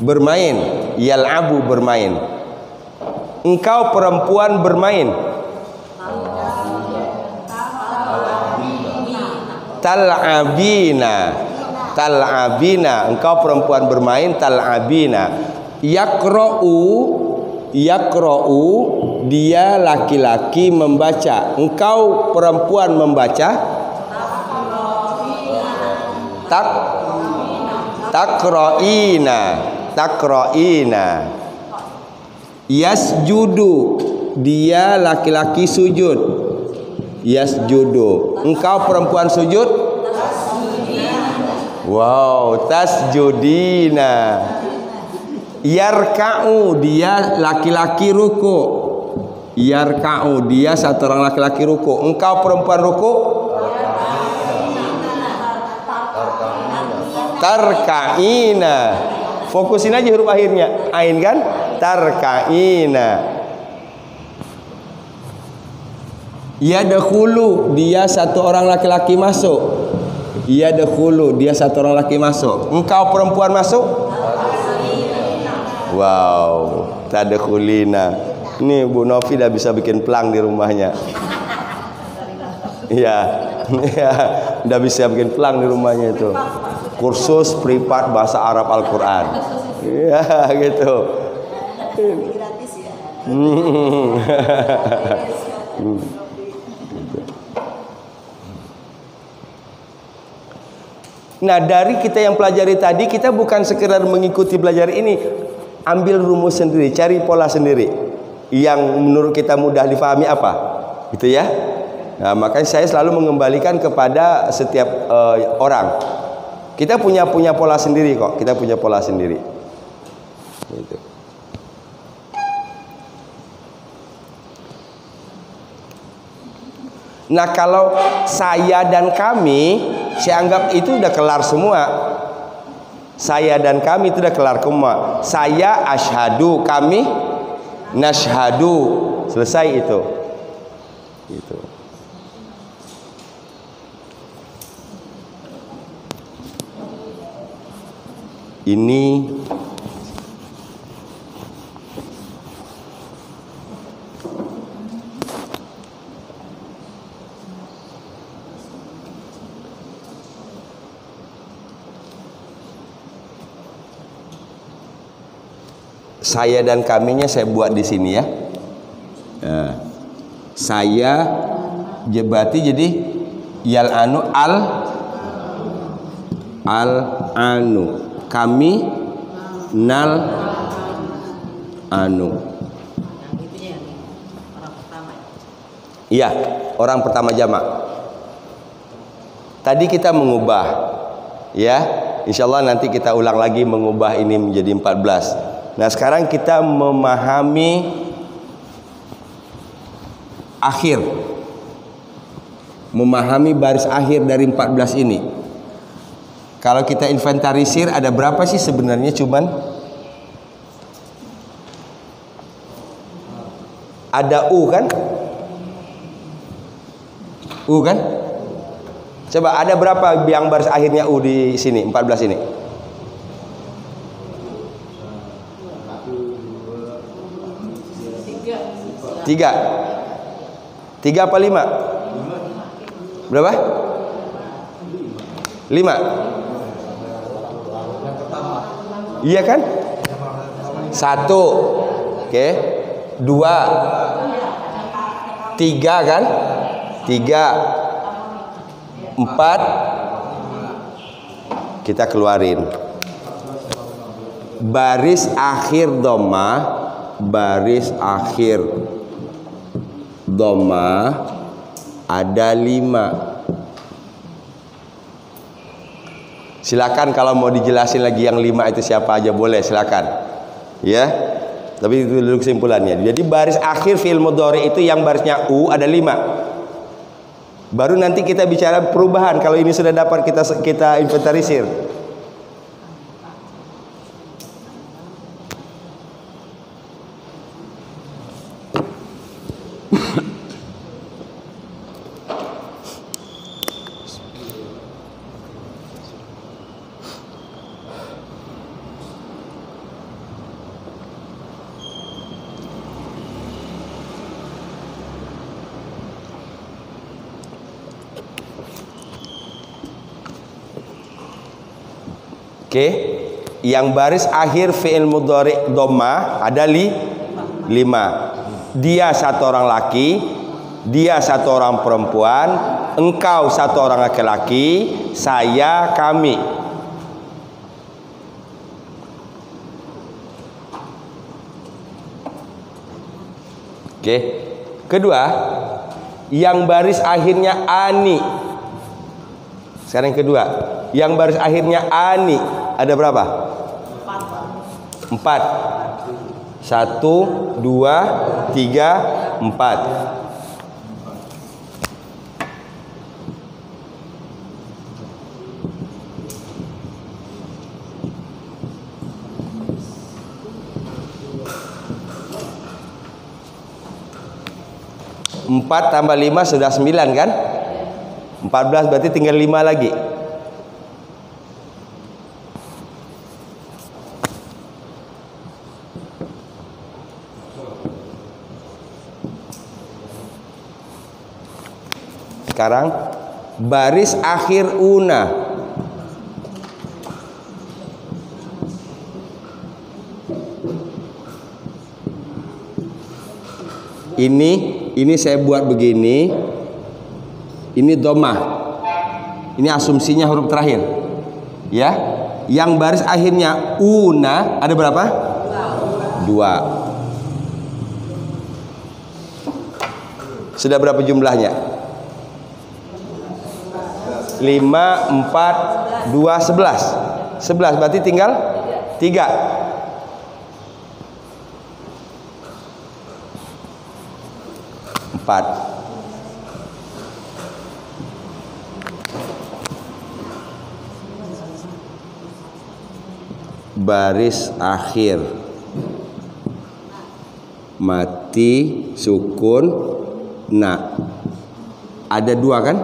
Bermain. Yal abu bermain. Engkau perempuan bermain. Tal'abina. tal'abina, engkau perempuan bermain, tal'abina. Yaqra'u, dia laki-laki membaca, engkau perempuan membaca. Takra'ina. Yasjudu, dia laki-laki sujud. Yasjudu, engkau perempuan sujud. Wow, tasjudina. Yarka'u, dia laki-laki ruku. Yarka'u, dia satu orang laki-laki ruku, engkau perempuan ruku. Tarka'ina. Fokusin aja huruf akhirnya, ain kan? Tarka'ina. Yadkhulu, dia satu orang laki-laki masuk. Yadkhulu, dia satu orang laki masuk, engkau perempuan masuk. Wow, tadkhulina. Ini Bu Novi dah bisa bikin pelang di rumahnya. Iya, ya, udah bisa bikin pelang di rumahnya itu. Kursus privat bahasa Arab Al-Quran. Iya, gitu. Gratis ya. Nah, dari kita yang pelajari tadi, kita bukan sekedar mengikuti belajar ini, ambil rumus sendiri, cari pola sendiri yang menurut kita mudah difahami apa, gitu ya. Nah, makanya saya selalu mengembalikan kepada setiap orang. Kita punya pola sendiri kok, kita punya pola sendiri. Gitu. Nah, kalau saya dan kami, saya anggap itu udah kelar semua. Saya dan kami itu udah kelar semua. Saya asyhadu, kami nashhadu. Selesai itu. Gitu. Ini saya dan kaminya saya buat di sini ya. Nah, saya berarti jadi yal anu al anu, kami nal anu. Iya, orang pertama jamak. Tadi kita mengubah, ya. Insya Allah nanti kita ulang lagi mengubah ini menjadi 14. Nah, sekarang kita memahami akhir, memahami baris akhir dari 14 ini. Kalau kita inventarisir, ada berapa sih sebenarnya? Cuman ada U kan? U kan? Coba ada berapa yang baris akhirnya U di sini 14 ini? Tiga apa 5? Berapa? 5. Iya kan? 1. Oke. 2. 3 kan? 3. 4. Kita keluarin. Baris akhir dhammah, baris akhir dhammah ada 5. Silakan kalau mau dijelasin lagi yang 5 itu siapa aja boleh, silakan. Ya. Tapi itu dulu kesimpulannya. Jadi baris akhir fi'il mudhari itu yang barisnya U ada 5. Baru nanti kita bicara perubahan kalau ini sudah dapat kita inventarisir. Oke. Yang baris akhir fi'il mudhari dhammah ada 5. Dia satu orang laki, dia satu orang perempuan, engkau satu orang laki-laki, saya, kami. Oke. Kedua, yang baris akhirnya ani. Sekarang yang kedua, yang baris akhirnya ani ada berapa? 4. 1, 2, 3, 4. Empat tambah 5 sudah 9 kan? 14 berarti tinggal 5 lagi. Sekarang baris akhir una. Ini saya buat begini. Ini dhammah. Ini asumsinya huruf terakhir. Ya. Yang baris akhirnya una ada berapa? 2. Sudah berapa jumlahnya? 5, 4, 2, 11. 11 berarti tinggal 3. Baris akhir mati sukun na ada 2 kan?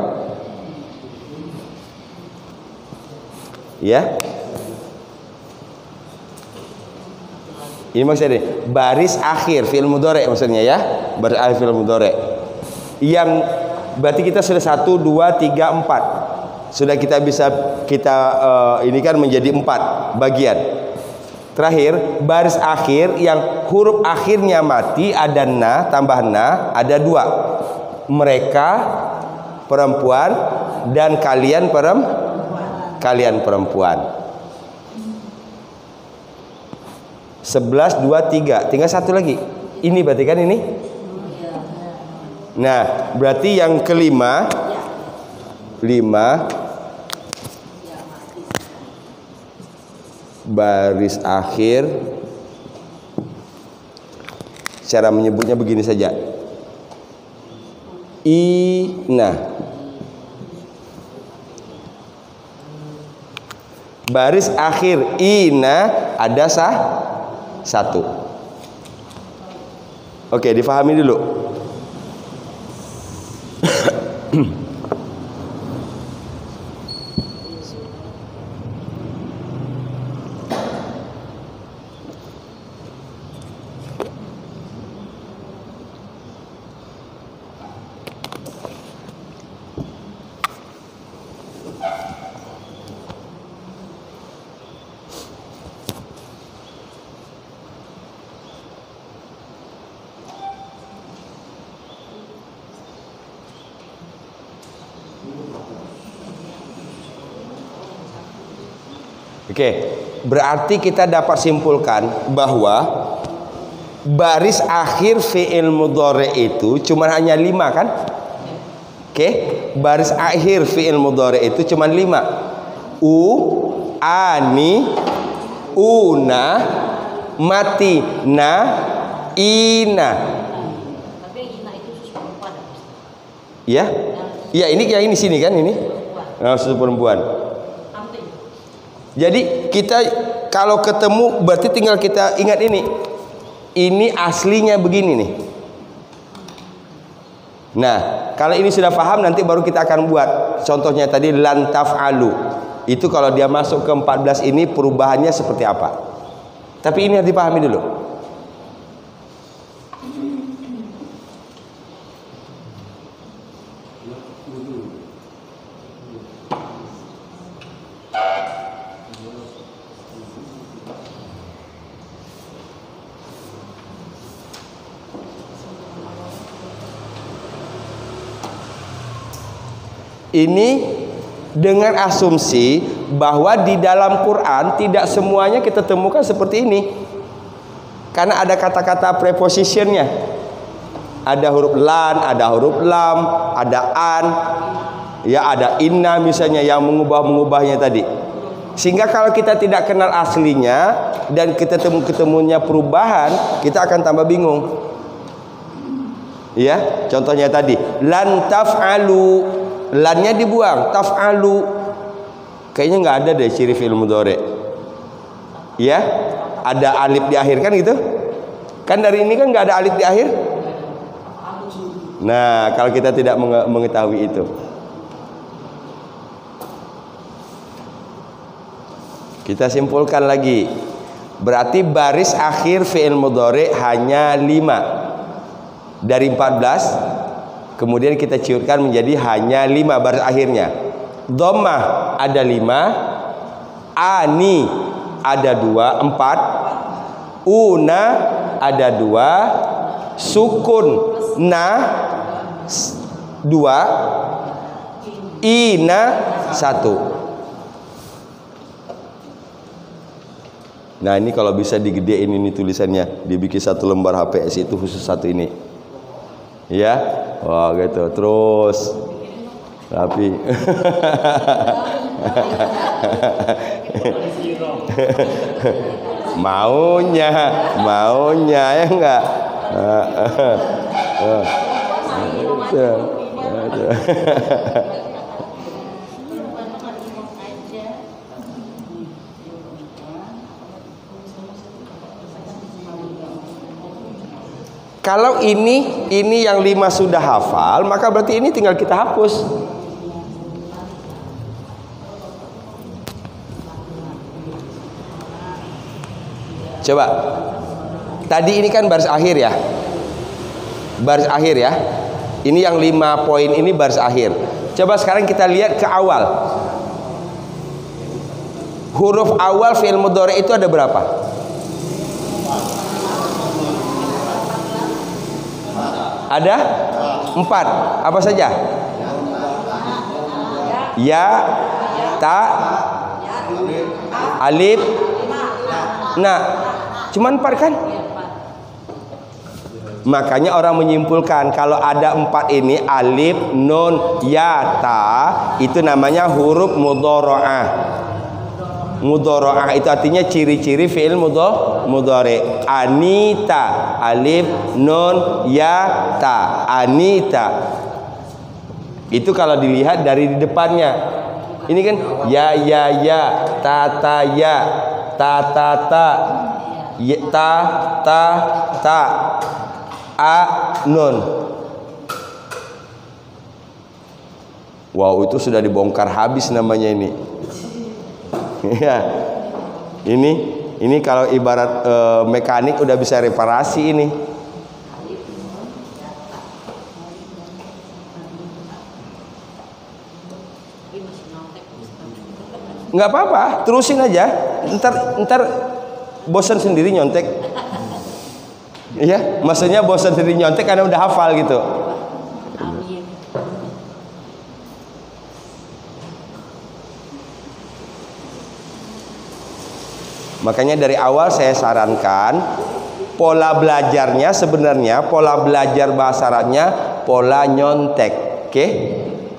Ya. Ini maksudnya baris akhir fi'il mudhari maksudnya ya. Baris akhir fi'il mudhari. Yang berarti kita sudah 1, 2, 3, 4. Sudah kita bisa ini kan menjadi 4 bagian. Terakhir baris akhir yang huruf akhirnya mati ada na tambah na ada 2. Mereka perempuan dan kalian perempuan. 11, 2, 3. Tinggal 1 lagi. Ini berarti kan ini? Nah, berarti yang kelima 5 baris akhir. Cara menyebutnya begini saja. Ina. Baris akhir ina ada 1. Oke, difahami dulu. Oke, berarti kita dapat simpulkan bahwa baris akhir fi'il mudhari itu cuma hanya 5 kan? Oke, baris akhir fi'il mudhari itu cuma 5. Ani, una, mati, na, ina. Tapi ina itu perempuan. Ya? Ya, ini sini kan ini? Susu perempuan. Jadi kita kalau ketemu berarti tinggal kita ingat ini. Ini aslinya begini nih. Nah, kalau ini sudah paham nanti baru kita akan buat. Contohnya tadi lan taf'alu. Itu kalau dia masuk ke 14 ini perubahannya seperti apa. Tapi ini harus dipahami dulu. Ini dengan asumsi bahwa di dalam Quran tidak semuanya kita temukan seperti ini. Karena ada kata-kata prepositionnya. Ada huruf lan, ada huruf lam, ada an, ya ada inna misalnya yang mengubah-mengubahnya tadi. Sehingga kalau kita tidak kenal aslinya dan kita ketemunya perubahan, kita akan tambah bingung. Ya, contohnya tadi, lan taf'alu, lannya dibuang, taf'alu. Kayaknya nggak ada deh ciri fi'il mudhari. Ya, ada alif di akhir kan gitu? Kan dari ini kan nggak ada alif di akhir. Nah, kalau kita tidak mengetahui itu, kita simpulkan lagi. Berarti baris akhir fi'il mudhari hanya 5 dari 14. Kemudian kita ciutkan menjadi hanya 5 baris akhirnya. Dhammah ada 5, ani ada 2, 4, una ada 2, sukun na 2, ina 1. Nah, ini kalau bisa digedein ini tulisannya, dibikin 1 lembar HPS itu khusus 1 ini. Ya. Wah, gitu. Terus rapi. maunya ya enggak. Kalau ini yang 5 sudah hafal, maka berarti ini tinggal kita hapus. Coba. Tadi ini kan baris akhir ya. Baris akhir ya. Ini yang 5 poin ini baris akhir. Coba sekarang kita lihat ke awal. Huruf awal fi'il mudhari itu ada berapa? Ada 4. Apa saja? Ya, ta, alif, na. Cuman 4 kan? Makanya orang menyimpulkan kalau ada 4 ini, alif, nun, ya, ta, itu namanya huruf mudhari'ah. Mudhari'ah itu artinya ciri-ciri fi'il mudhari. Anita, alif, nun, ya, ta. Anita. Itu kalau dilihat dari di depannya. Ini kan ya, ta, ya, ta, ya, ta, a, nun. Wow, itu sudah dibongkar habis namanya ini. Ya, ini kalau ibarat mekanik udah bisa reparasi ini. Nggak apa-apa, terusin aja. Ntar bosan sendiri nyontek. Iya, maksudnya bosan sendiri nyontek karena udah hafal gitu. Makanya dari awal saya sarankan pola belajarnya sebenarnya pola belajar bahasa Arabnya pola nyontek, oke?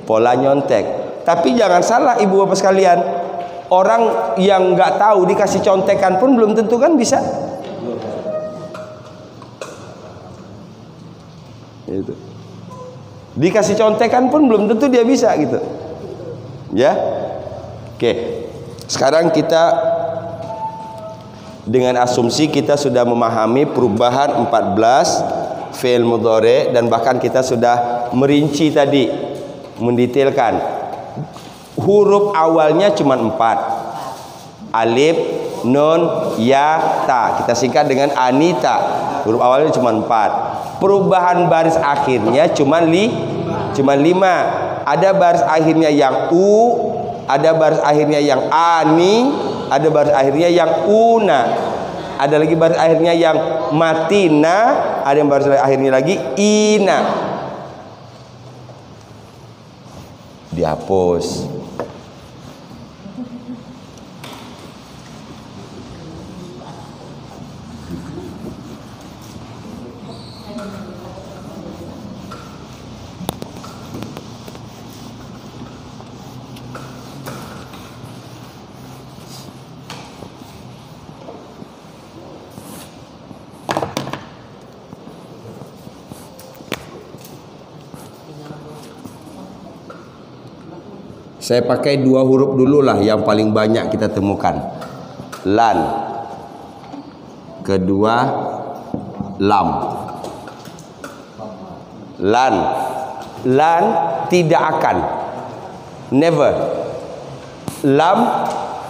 Pola nyontek. Tapi jangan salah ibu bapak sekalian, orang yang nggak tahu dikasih contekan pun belum tentu kan bisa. Itu. Dikasih contekan pun belum tentu dia bisa gitu. Ya, oke. Sekarang kita dengan asumsi kita sudah memahami perubahan 14 fi'il mudhari dan bahkan kita sudah merinci tadi, mendetailkan. Huruf awalnya cuma 4. Alif, nun, ya, ta. Kita singkat dengan Anita. Huruf awalnya cuma 4. Perubahan baris akhirnya cuma 5. Ada baris akhirnya yang u, ada baris akhirnya yang ani, ada baris akhirnya yang una, ada lagi baris akhirnya yang matina, ada yang baris akhirnya lagi ina. Di dihapus. Saya pakai 2 huruf dulu lah yang paling banyak kita temukan. Lan. Kedua lam. Lan. Lan tidak akan. Never. Lam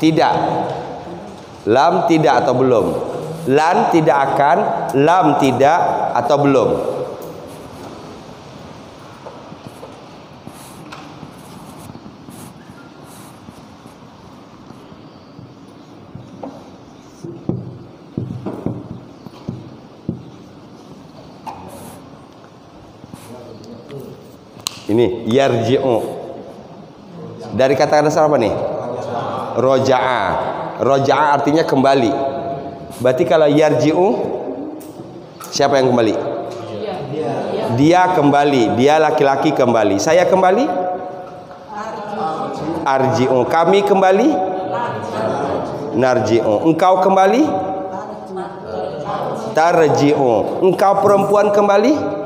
tidak. Lam tidak atau belum. Lan tidak akan. Lam tidak atau belum. Ini yarji'u. Dari kata dasar apa nih? Roja'a. Roja'a artinya kembali. Berarti kalau yarji'u, siapa yang kembali? Dia kembali. Dia laki-laki kembali. Saya kembali? Arji'u. Kami kembali? Narji'u. Engkau kembali? Tarji'u. Engkau perempuan kembali?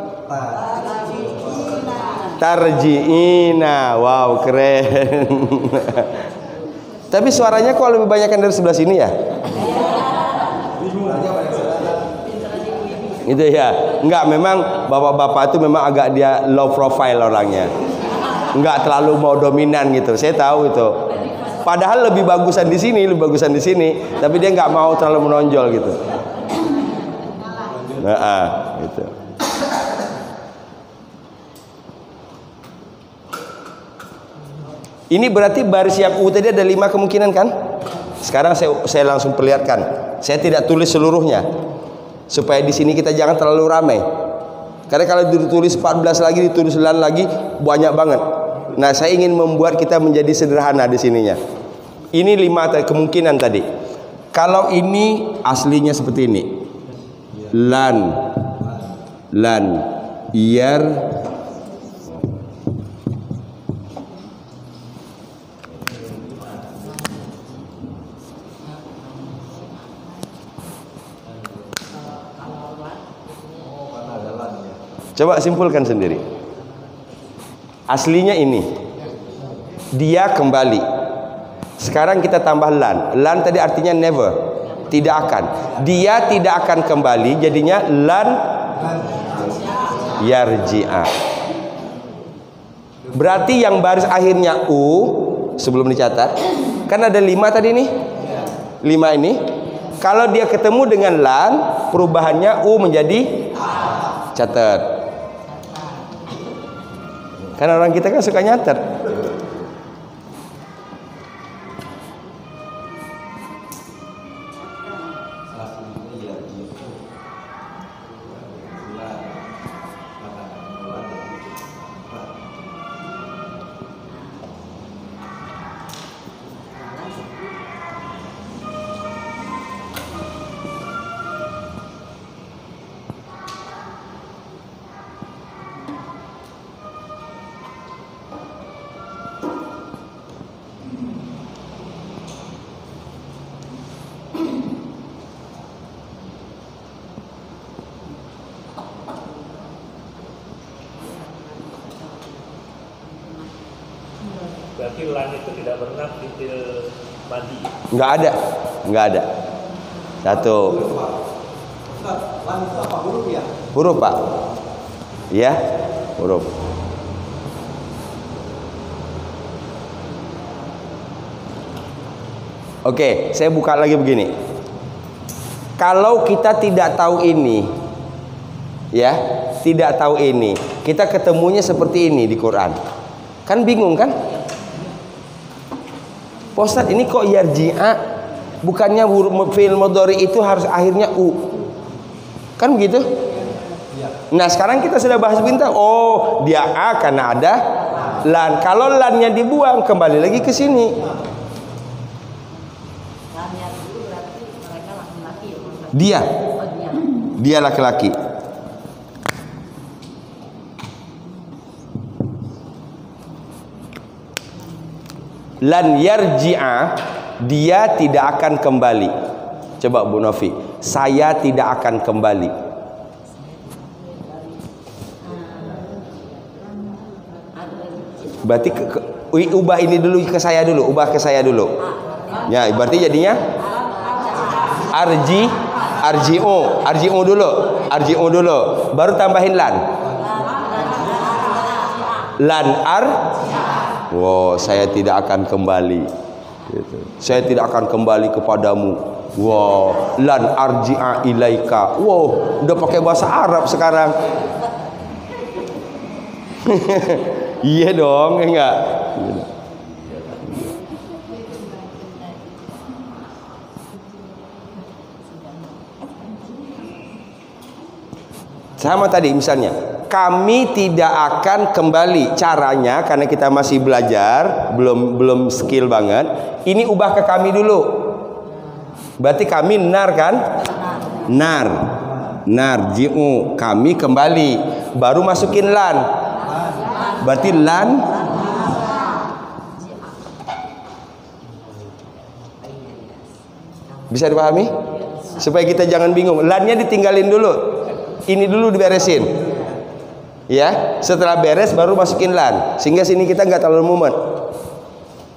Tarji'ina. Wow, keren. Tapi suaranya kok lebih banyak dari sebelah sini ya? Gitu ya. Enggak, memang bapak-bapak itu memang agak dia low profile orangnya. Enggak terlalu mau dominan gitu. Saya tahu itu. Padahal lebih bagusan di sini, tapi dia enggak mau terlalu menonjol gitu. Nah, gitu. Ini berarti baris yang U tadi ada 5 kemungkinan kan? Sekarang saya langsung perlihatkan. Saya tidak tulis seluruhnya supaya di sini kita jangan terlalu ramai. Karena kalau ditulis 14 lagi, ditulis 9 lagi, banyak banget. Nah, saya ingin membuat kita menjadi sederhana di sininya. Ini 5 kemungkinan tadi. Kalau ini aslinya seperti ini. Lan, yar, coba simpulkan sendiri. Aslinya ini. Dia kembali. Sekarang kita tambah lan. Lan tadi artinya never. Tidak akan. Dia tidak akan kembali. Jadinya lan yarji'a. Berarti yang baris akhirnya U sebelum dicatat. Kan ada 5 tadi nih. 5 ini. Kalau dia ketemu dengan lan, perubahannya U menjadi catat. Karena orang kita kan suka nyatet. Berarti lan itu tidak pernah fi'il madi. Enggak ada. Satu. Lan itu apa huruf ya? Huruf, Pak. Ya, huruf. Oke, saya buka lagi begini. Kalau kita tidak tahu ini, ya, tidak tahu ini, kita ketemunya seperti ini di Quran. Kan bingung kan? Pak Ustadz, ini kok yarji'a? Bukannya fi'il mudhari itu harus akhirnya U. Kan begitu? Nah, sekarang kita sudah bahas bintang. Oh, dia A karena ada lan. Kalau lannya dibuang kembali lagi ke sini. Lannya dulu berarti mereka laki-laki ya. Dia. Oh dia. Dia laki-laki. Lan yarji'a, dia tidak akan kembali. Coba Bu Novi, saya tidak akan kembali. Berarti ubah ini dulu ke saya dulu, ubah ke saya dulu. Ya, berarti jadinya arji'u dulu, baru tambahin lan. Wow, saya tidak akan kembali. Gitu. Saya tidak akan kembali kepadamu. Wow, lan arji'a ilaika. Wow, udah pakai bahasa Arab sekarang. Iya dong, enggak? Sama tadi misalnya, kami tidak akan kembali. Caranya karena kita masih belajar, belum skill banget. Ini ubah ke kami dulu. Berarti kami nar kan? Nar ji'u, kami kembali. Baru masukin lan. Berarti lan bisa dipahami? Supaya kita jangan bingung. Lannya ditinggalin dulu. Ini dulu diberesin. Ya, setelah beres baru masukin lan. Sehingga sini kita nggak terlalu mumet.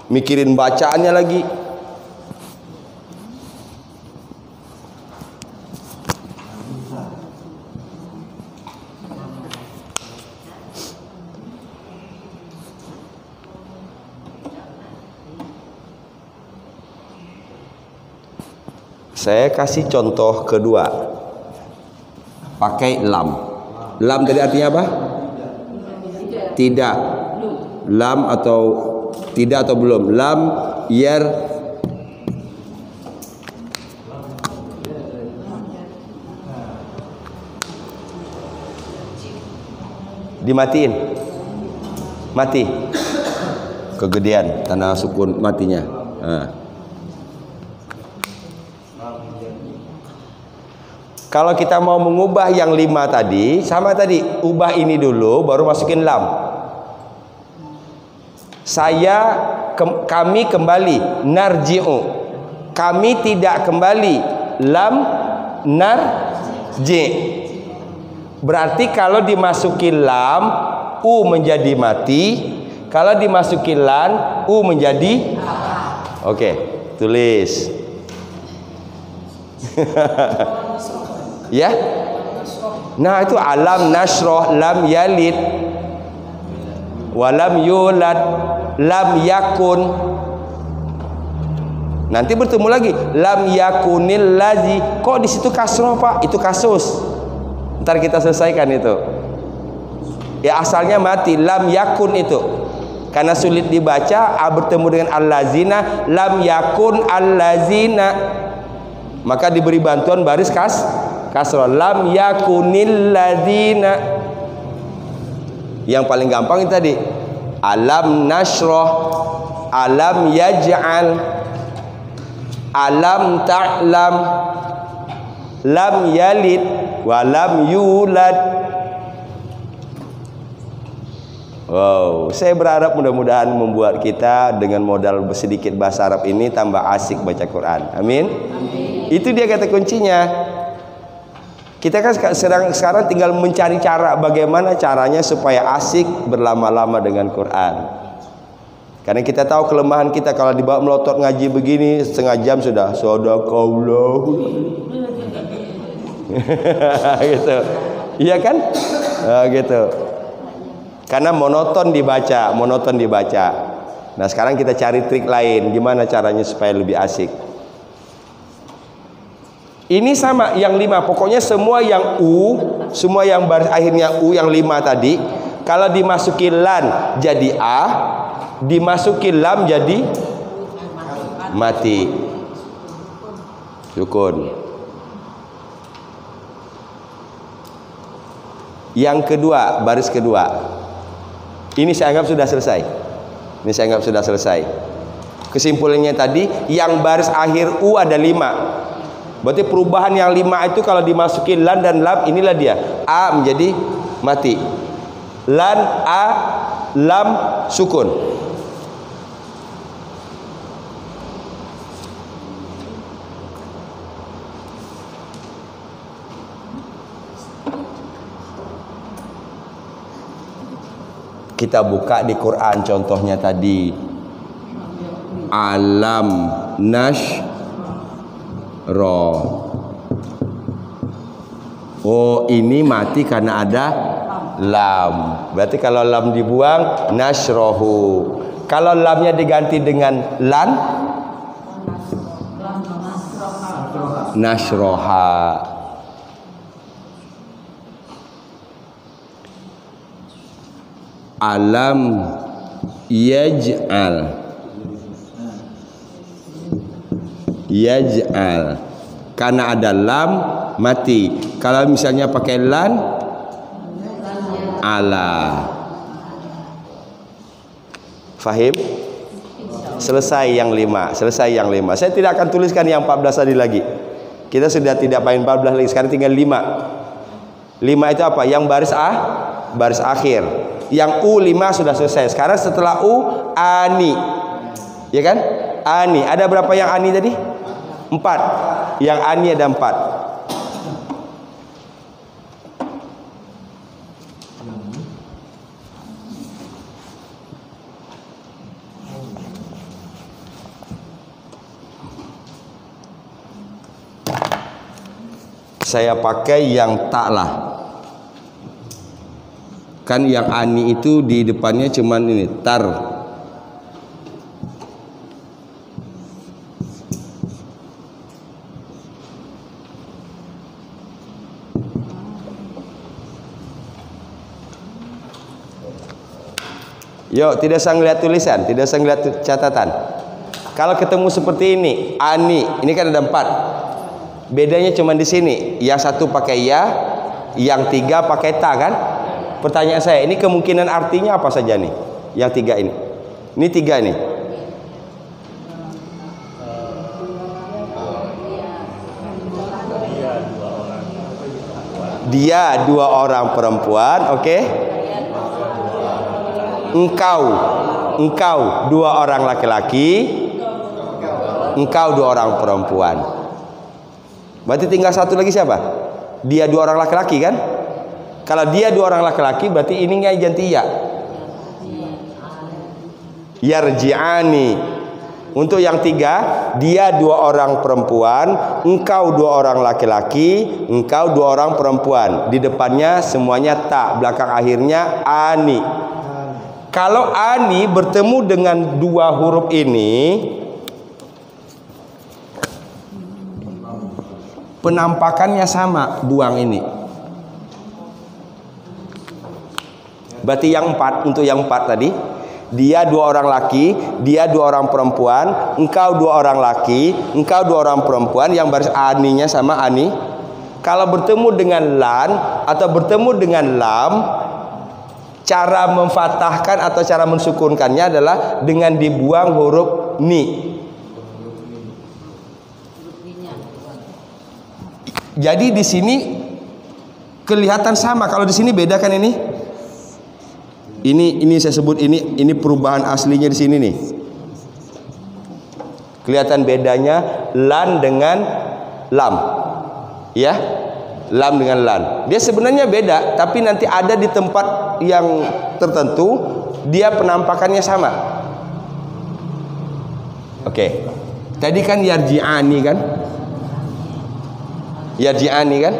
Mikirin bacaannya lagi. Saya kasih contoh kedua. Pakai lam. Lam tadi artinya apa? Tidak. Lam atau tidak atau belum. Lam dimatiin. Mati. Kegedean tanda sukun matinya. Nah. Kalau kita mau mengubah yang 5 tadi, sama tadi, ubah ini dulu, baru masukin lam. Kami kembali, narji'u. Kami tidak kembali, lam narji'. Berarti kalau dimasukin lam, u menjadi mati. Kalau dimasukin lan, u menjadi. Oke, tulis. Ya, nah itu alam nasroh lam yalid walam yulad lam yakun. Nanti bertemu lagi lam yakunil lazi. Kok di situ kasroh Pak? Itu kasus. Ntar kita selesaikan itu. Ya asalnya mati lam yakun itu. Karena sulit dibaca, bertemu dengan allazina, lam yakun allazina. Maka diberi bantuan baris kasroh, lam yakunil ladzina. Yang paling gampang itu tadi, alam nasroh, alam yaj'al, alam ta'lam, lam yalid, walam yulad. Wow, saya berharap mudah-mudahan membuat kita dengan modal sedikit bahasa Arab ini tambah asik baca Quran. Amin. Itu dia kata kuncinya. Kita kan sekarang tinggal mencari cara bagaimana caranya supaya asik berlama-lama dengan Quran. Karena kita tahu kelemahan kita kalau dibawa melotot ngaji begini setengah jam sudah sadaqallah. Gitu. Iya kan? Gitu. Karena monoton dibaca. Nah, sekarang kita cari trik lain gimana caranya supaya lebih asik. Ini sama yang 5, pokoknya semua yang u, semua yang baris akhirnya u yang 5 tadi, kalau dimasukin lan jadi a, dimasukin lam jadi mati. Sukun. Yang kedua, baris kedua. Ini saya anggap sudah selesai. Ini saya anggap sudah selesai. Kesimpulannya tadi, yang baris akhir U ada 5. Berarti perubahan yang 5 itu kalau dimasukin lan dan lam, inilah dia. A menjadi mati. Lan, A, lam, sukun. Kita buka di Quran contohnya tadi. Alam ro. Oh, ini mati karena ada lam. Berarti kalau lam dibuang, nashrohu. Kalau lamnya diganti dengan lan, nashroha. Alam yaj'al karena ada lam mati. Kalau misalnya pakai lan, ala. Fahim? Selesai yang 5. Selesai yang 5. Saya tidak akan tuliskan yang 14 tadi lagi. Kita sudah tidak main 14 lagi. Sekarang tinggal 5. 5 itu apa? Yang baris A, baris akhir. Yang U 5 sudah selesai. Sekarang setelah U, ani. Ya kan? Ani. Ada berapa yang ani tadi? 4. Yang ani ada 4. Saya pakai yang tak lah. Kan yang ani itu di depannya cuman ini tar. Yuk, tidak usah ngeliat tulisan, tidak usah ngeliat catatan. Kalau ketemu seperti ini, ani, ini kan ada 4. Bedanya cuma di sini. Yang satu pakai ya, yang 3 pakai ta kan? Pertanyaan saya, ini kemungkinan artinya apa saja nih? Yang 3 ini. Ini 3 nih. Dia 2 orang perempuan, oke? Engkau 2 orang laki-laki, engkau 2 orang perempuan. Berarti tinggal satu lagi siapa? Dia 2 orang laki-laki kan? Kalau dia 2 orang laki-laki berarti ininya ganti ya. Yarji'ani. Untuk yang 3, dia 2 orang perempuan, engkau 2 orang laki-laki, engkau 2 orang perempuan. Di depannya semuanya tak, belakang akhirnya ani. Kalau ani bertemu dengan 2 huruf ini, penampakannya sama, buang ini. Berarti yang 4, untuk yang 4 tadi, dia 2 orang laki, dia 2 orang perempuan, engkau 2 orang laki, engkau 2 orang perempuan, yang baris aninya sama ani. Kalau bertemu dengan lan atau bertemu dengan lam, cara memfathahkan atau cara mensukunkannya adalah dengan dibuang huruf ni. Jadi di sini kelihatan sama. Kalau di sini beda kan ini? Ini saya sebut ini perubahan aslinya di sini nih. Kelihatan bedanya lan dengan lam. Ya? Lam dengan lan. Dia sebenarnya beda, tapi nanti ada di tempat yang tertentu dia penampakannya sama. Oke. Tadi kan yarji'ani kan? Yarji'ani kan?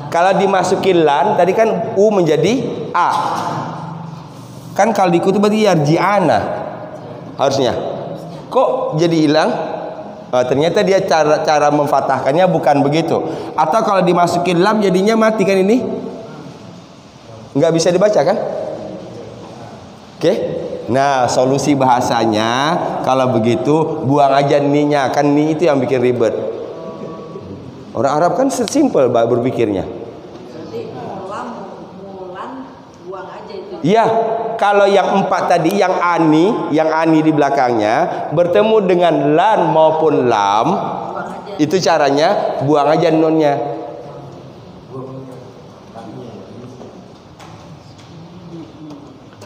Kalau dimasukin lan, tadi kan U menjadi A. Kan kalau diikuti berarti yarji'ana harusnya. Kok jadi hilang? Ternyata dia cara memfathahkannya bukan begitu. Atau kalau dimasukin lam jadinya mati kan ini? Nggak bisa dibaca kan? Oke? Nah, solusi bahasanya kalau begitu buang aja ni-nya. Kan ni itu yang bikin ribet. Orang Arab kan sesimpel berpikirnya. Jadi mulan buang aja itu. Iya, kalau yang 4 tadi, yang ani di belakangnya bertemu dengan lan maupun lam, itu caranya buang aja nunnya.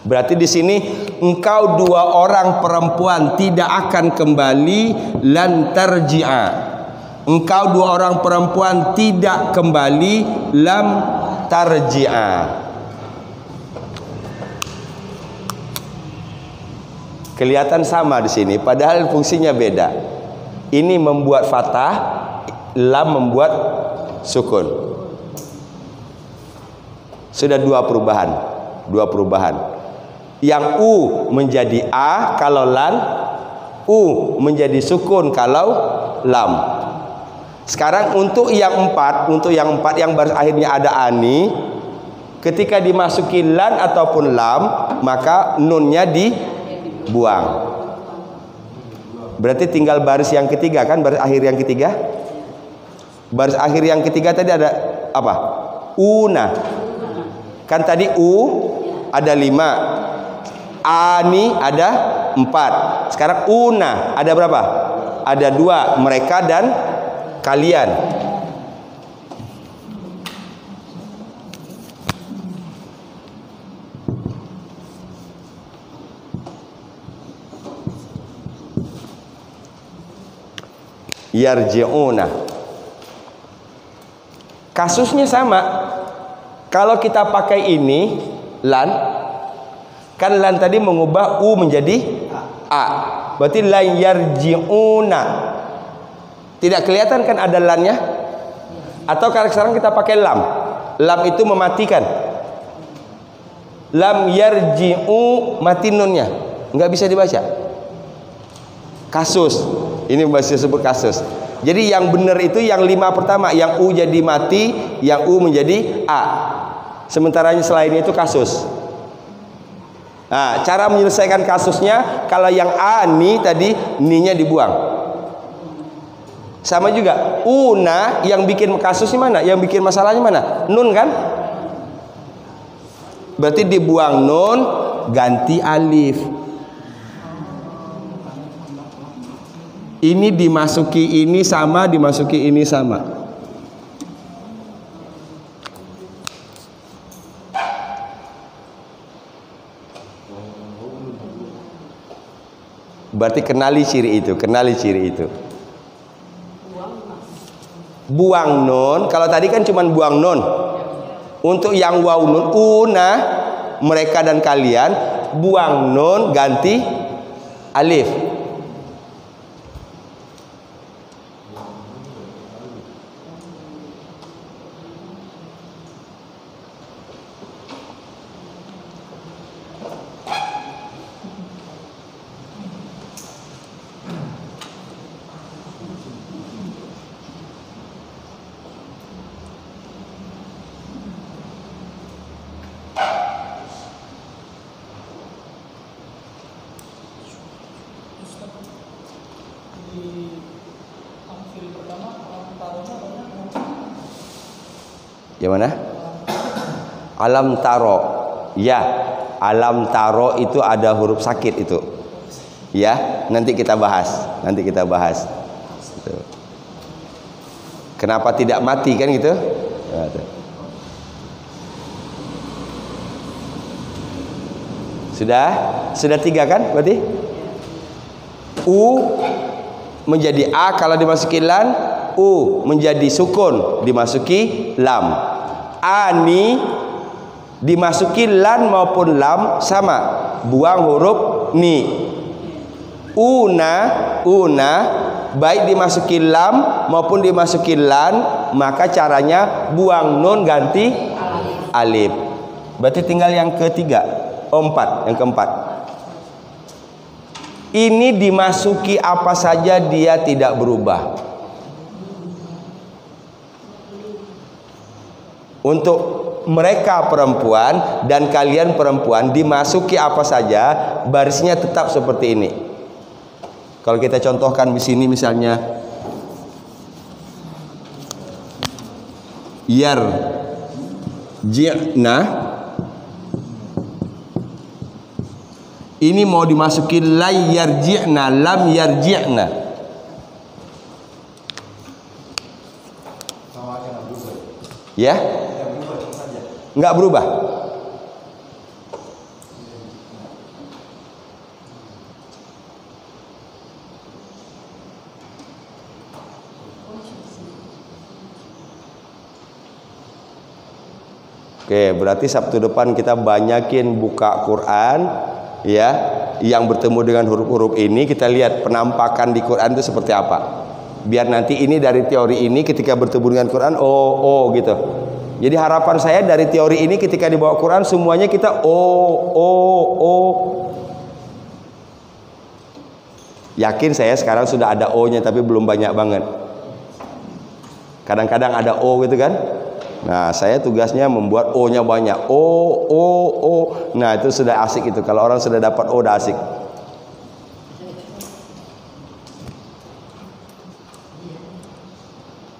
Berarti di sini engkau 2 orang perempuan tidak akan kembali, lan tarji'a. Engkau 2 orang perempuan tidak kembali, lam tarji'a. Kelihatan sama di sini, padahal fungsinya beda. Ini membuat fathah, lam membuat sukun. Sudah 2 perubahan. Yang u menjadi a kalau lan, u menjadi sukun kalau lam. Sekarang untuk yang 4 yang baris akhirnya ada ani, ketika dimasuki lan ataupun lam, maka nunnya dibuang. Berarti tinggal baris yang ketiga kan, baris akhir yang ketiga. Baris akhir yang ketiga tadi ada apa? Una. Kan tadi u ada 5, ani ada 4. Sekarang una ada berapa? Ada 2, mereka dan kalian. Yarji'una. Kasusnya sama. Kalau kita pakai ini lan, kan lan tadi mengubah u menjadi a. Berarti la yarji'una. Tidak kelihatan kan ada lannya? Atau sekarang kita pakai lam. Lam itu mematikan. Lam yarji'u, mati nunnya, nggak bisa dibaca. Kasus. Ini masih disebut kasus. Jadi yang benar itu yang 5 pertama, yang u jadi mati, yang u menjadi a. Sementara selain itu kasus. Nah, cara menyelesaikan kasusnya, kalau yang ani tadi ni-nya dibuang. Sama juga una, yang bikin kasusnya mana? Yang bikin masalahnya mana? Nun kan? Berarti dibuang nun, ganti alif. Ini dimasuki ini sama, dimasuki ini sama. Berarti kenali ciri itu, Buang nun, kalau tadi kan cuma buang nun. Untuk yang waw nun, una, mereka dan kalian, buang nun, ganti alif. Yang mana? Alam taro. Ya, alam taro itu ada huruf sakit itu. Ya, nanti kita bahas. Gitu. Kenapa tidak mati kan gitu? Nah, Sudah 3 kan berarti? U menjadi a kalau dimasuki lan, u menjadi sukun dimasuki lam. Ani dimasuki lan maupun lam sama, buang huruf ni. Una baik dimasuki lam maupun dimasuki lan, maka caranya buang nun ganti alif. Berarti tinggal yang ketiga, yang keempat. Ini dimasuki apa saja dia tidak berubah. Untuk mereka perempuan dan kalian perempuan, dimasuki apa saja barisnya tetap seperti ini. Kalau kita contohkan di sini misalnya yarji'na, Ini mau dimasukin la yarji'na, lam yarji'na. Ya? Enggak berubah. Oke, berarti Sabtu depan kita banyakin buka Quran, ya, yang bertemu dengan huruf-huruf ini, kita lihat penampakan di Quran itu seperti apa. Biar nanti ini dari teori ini ketika bertemu dengan Quran, oh gitu. Jadi harapan saya dari teori ini ketika dibawa Quran semuanya kita oh. Yakin saya sekarang sudah ada O-nya tapi belum banyak banget. Kadang-kadang ada O gitu kan. Nah, saya tugasnya membuat O-nya banyak. O. Nah, itu sudah asik itu. Kalau orang sudah dapat O, udah asik.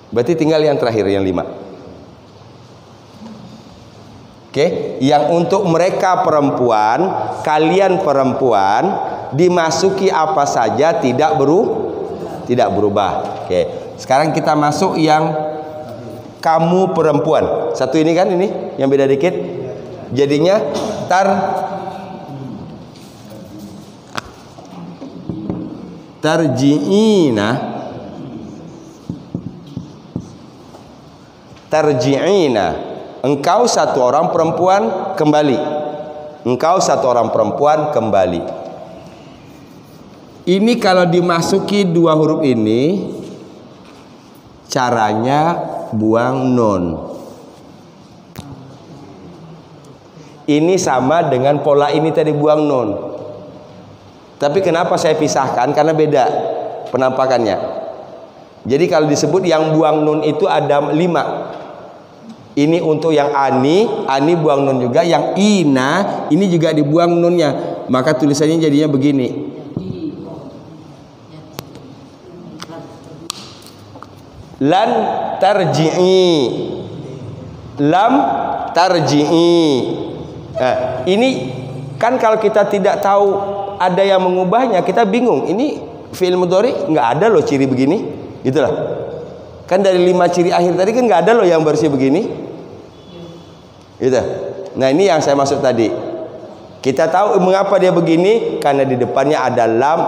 Berarti tinggal yang terakhir, yang 5. Oke, yang untuk mereka perempuan, kalian perempuan, dimasuki apa saja tidak berubah. Oke, sekarang kita masuk yang kamu perempuan. Satu ini kan, ini yang beda dikit. Jadinya tarji'ina. Engkau satu orang perempuan kembali. Engkau satu orang perempuan kembali. Ini kalau dimasuki 2 huruf ini, caranya buang nun. Ini sama dengan pola ini tadi, buang nun. Tapi kenapa saya pisahkan? Karena beda penampakannya. Jadi kalau disebut yang buang nun itu ada 5. Ini untuk yang ani buang nun juga. Yang ina, ini juga dibuang nunnya. Maka tulisannya jadinya begini. Lan tarji'i, lam tarji'i. Nah, ini kan kalau kita tidak tahu ada yang mengubahnya, kita bingung. Ini fi'il mudhari nggak ada loh ciri begini, gitulah. Kan dari 5 ciri akhir tadi kan nggak ada loh yang bersih begini, gitu. Nah, ini yang saya maksud tadi. Kita tahu mengapa dia begini, karena di depannya ada lam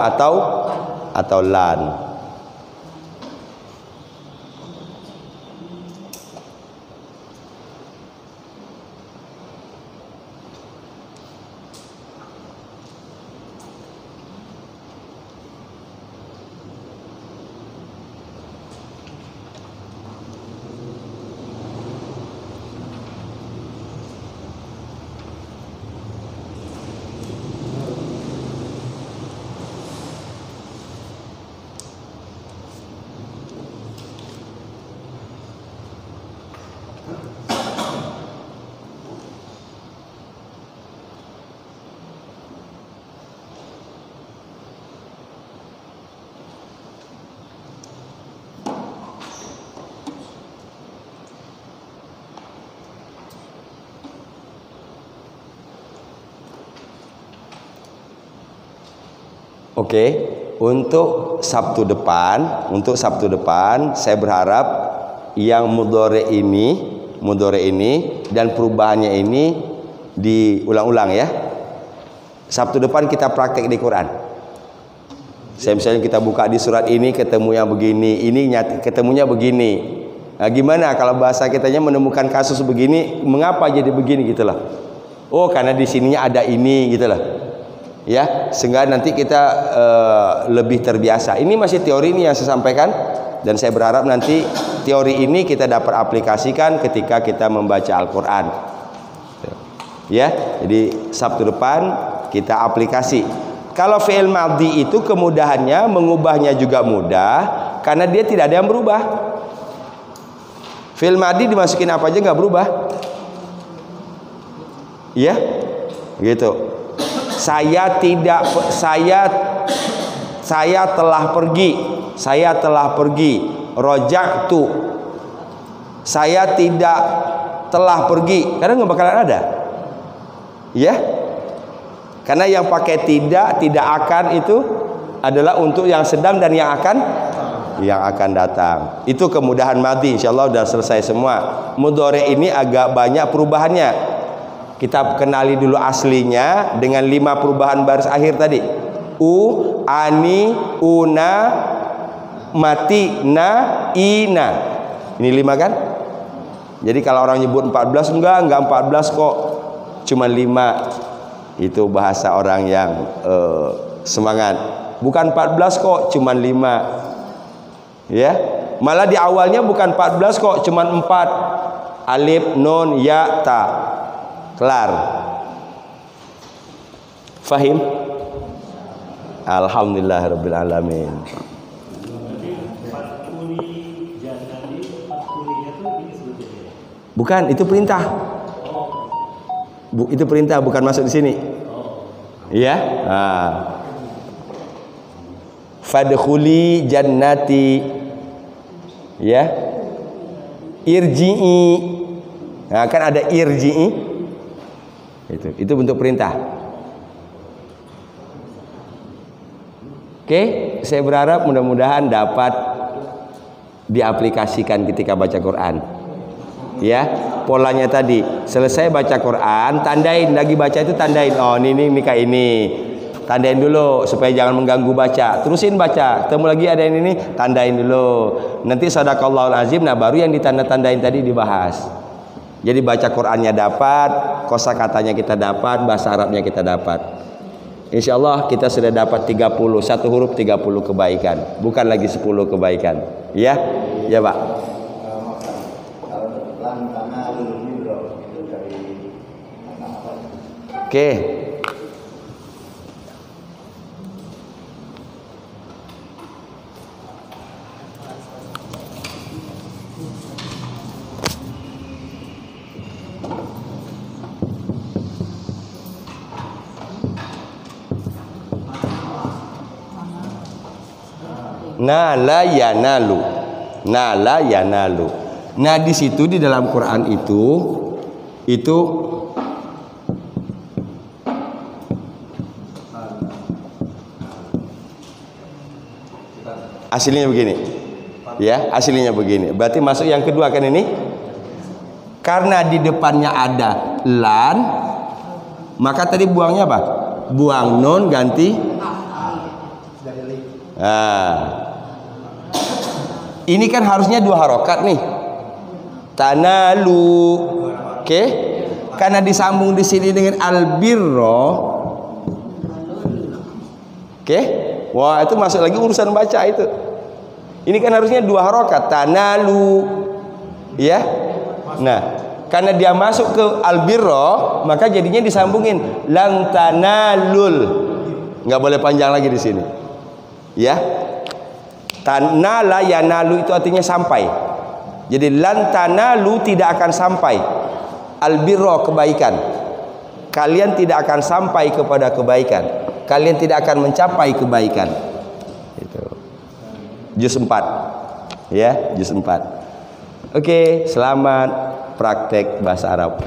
atau lan. Oke, untuk Sabtu depan saya berharap yang mudhari ini dan perubahannya ini diulang-ulang ya. Sabtu depan kita praktek di Quran. Misalnya kita buka di surat ini ketemu yang begini, ini ketemunya begini. Nah, gimana kalau bahasa kitanya menemukan kasus begini, mengapa jadi begini gitulah. Oh, karena di sininya ada ini gitulah. Ya, sehingga nanti kita lebih terbiasa. Ini masih teori ini yang saya sampaikan, dan saya berharap nanti teori ini kita dapat aplikasikan ketika kita membaca Al-Quran. Ya, jadi Sabtu depan kita aplikasi. Kalau fi'il madhi itu kemudahannya mengubahnya juga mudah, karena dia tidak ada yang berubah. Fi'il madhi dimasukin apa aja nggak berubah. Ya, gitu. Saya telah pergi. Roja'tu. Saya tidak telah pergi. Karena nggak bakalan ada. Ya. Karena yang pakai tidak akan itu adalah untuk yang sedang dan yang akan datang. Itu kemudahan madhi. Insyaallah sudah selesai semua. Mudhari ini agak banyak perubahannya. Kita kenali dulu aslinya dengan 5 perubahan baris akhir tadi. Ani, una, mati, na, ina. Ini 5 kan? Jadi kalau orang nyebut 14, enggak 14 kok. Cuma 5. Itu bahasa orang yang semangat. Bukan 14 kok, cuma 5. Ya. Malah di awalnya bukan 14 kok, cuma 4. Alif, nun, ya, ta. Kelar. Fahim? Alhamdulillahirabbil alamin. Bukan, itu perintah. Itu perintah, bukan masuk di sini. Ya. Fadkhuli jannati. Ya. Irji'i. Nah, kan ada irji'i. Itu bentuk perintah. Oke, saya berharap mudah-mudahan dapat diaplikasikan ketika baca Quran. Ya, polanya tadi selesai baca Quran, tandain lagi baca itu, tandain. Oh, ini kayak ini. Tandain dulu supaya jangan mengganggu baca. Terusin baca. Ketemu lagi ada ini, tandain dulu. Nanti sadaqallahul azim, nah baru yang ditanda-tandain tadi dibahas. Jadi baca Qurannya dapat, kosakatanya kita dapat, bahasa Arabnya kita dapat. Insyaallah kita sudah dapat 30, satu huruf 30 kebaikan, bukan lagi 10 kebaikan. Ya, ya Pak. Oke. Nala yanalu. Nala yanalu. Nah, di situ di dalam Quran itu aslinya begini. Ya, aslinya begini. Berarti masuk yang kedua kan ini? Karena di depannya ada lan, maka tadi buangnya apa? Buang nun ganti. Ini kan harusnya 2 harokat nih. Tanalu. Oke? Karena disambung di sini dengan albirro. Oke? Wah, itu masuk lagi urusan baca itu. Ini kan harusnya 2 harokat. Tanalu. Ya? Nah, karena dia masuk ke albirro, maka jadinya disambungin lan tanalul. Nggak boleh panjang lagi di sini. Ya. Tanala yanalu itu artinya sampai. Jadi lan tanalu tidak akan sampai. Albirro kebaikan. Kalian tidak akan sampai kepada kebaikan. Kalian tidak akan mencapai kebaikan. Itu. Juz 4. Ya, juz 4. Oke, selamat praktek bahasa Arab.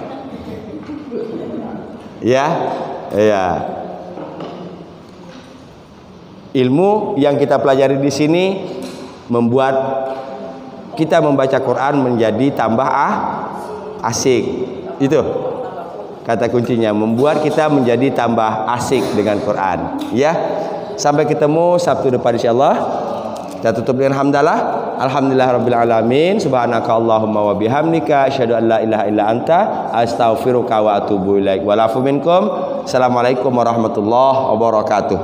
Ya. Ya. Ilmu yang kita pelajari di sini membuat kita membaca Quran menjadi tambah asik. Itu kata kuncinya, membuat kita menjadi tambah asik dengan Quran. Ya, sampai ketemu Sabtu depan insyaallah. Kita tutup dengan hamdalah. Alhamdulillahirabbil alamin. Subhanakallahumma wa bihamdika asyhadu an la ilaha illa anta astaghfiruka wa atubu ilaik. Walafu minkum. Assalamualaikum warahmatullahi wabarakatuh.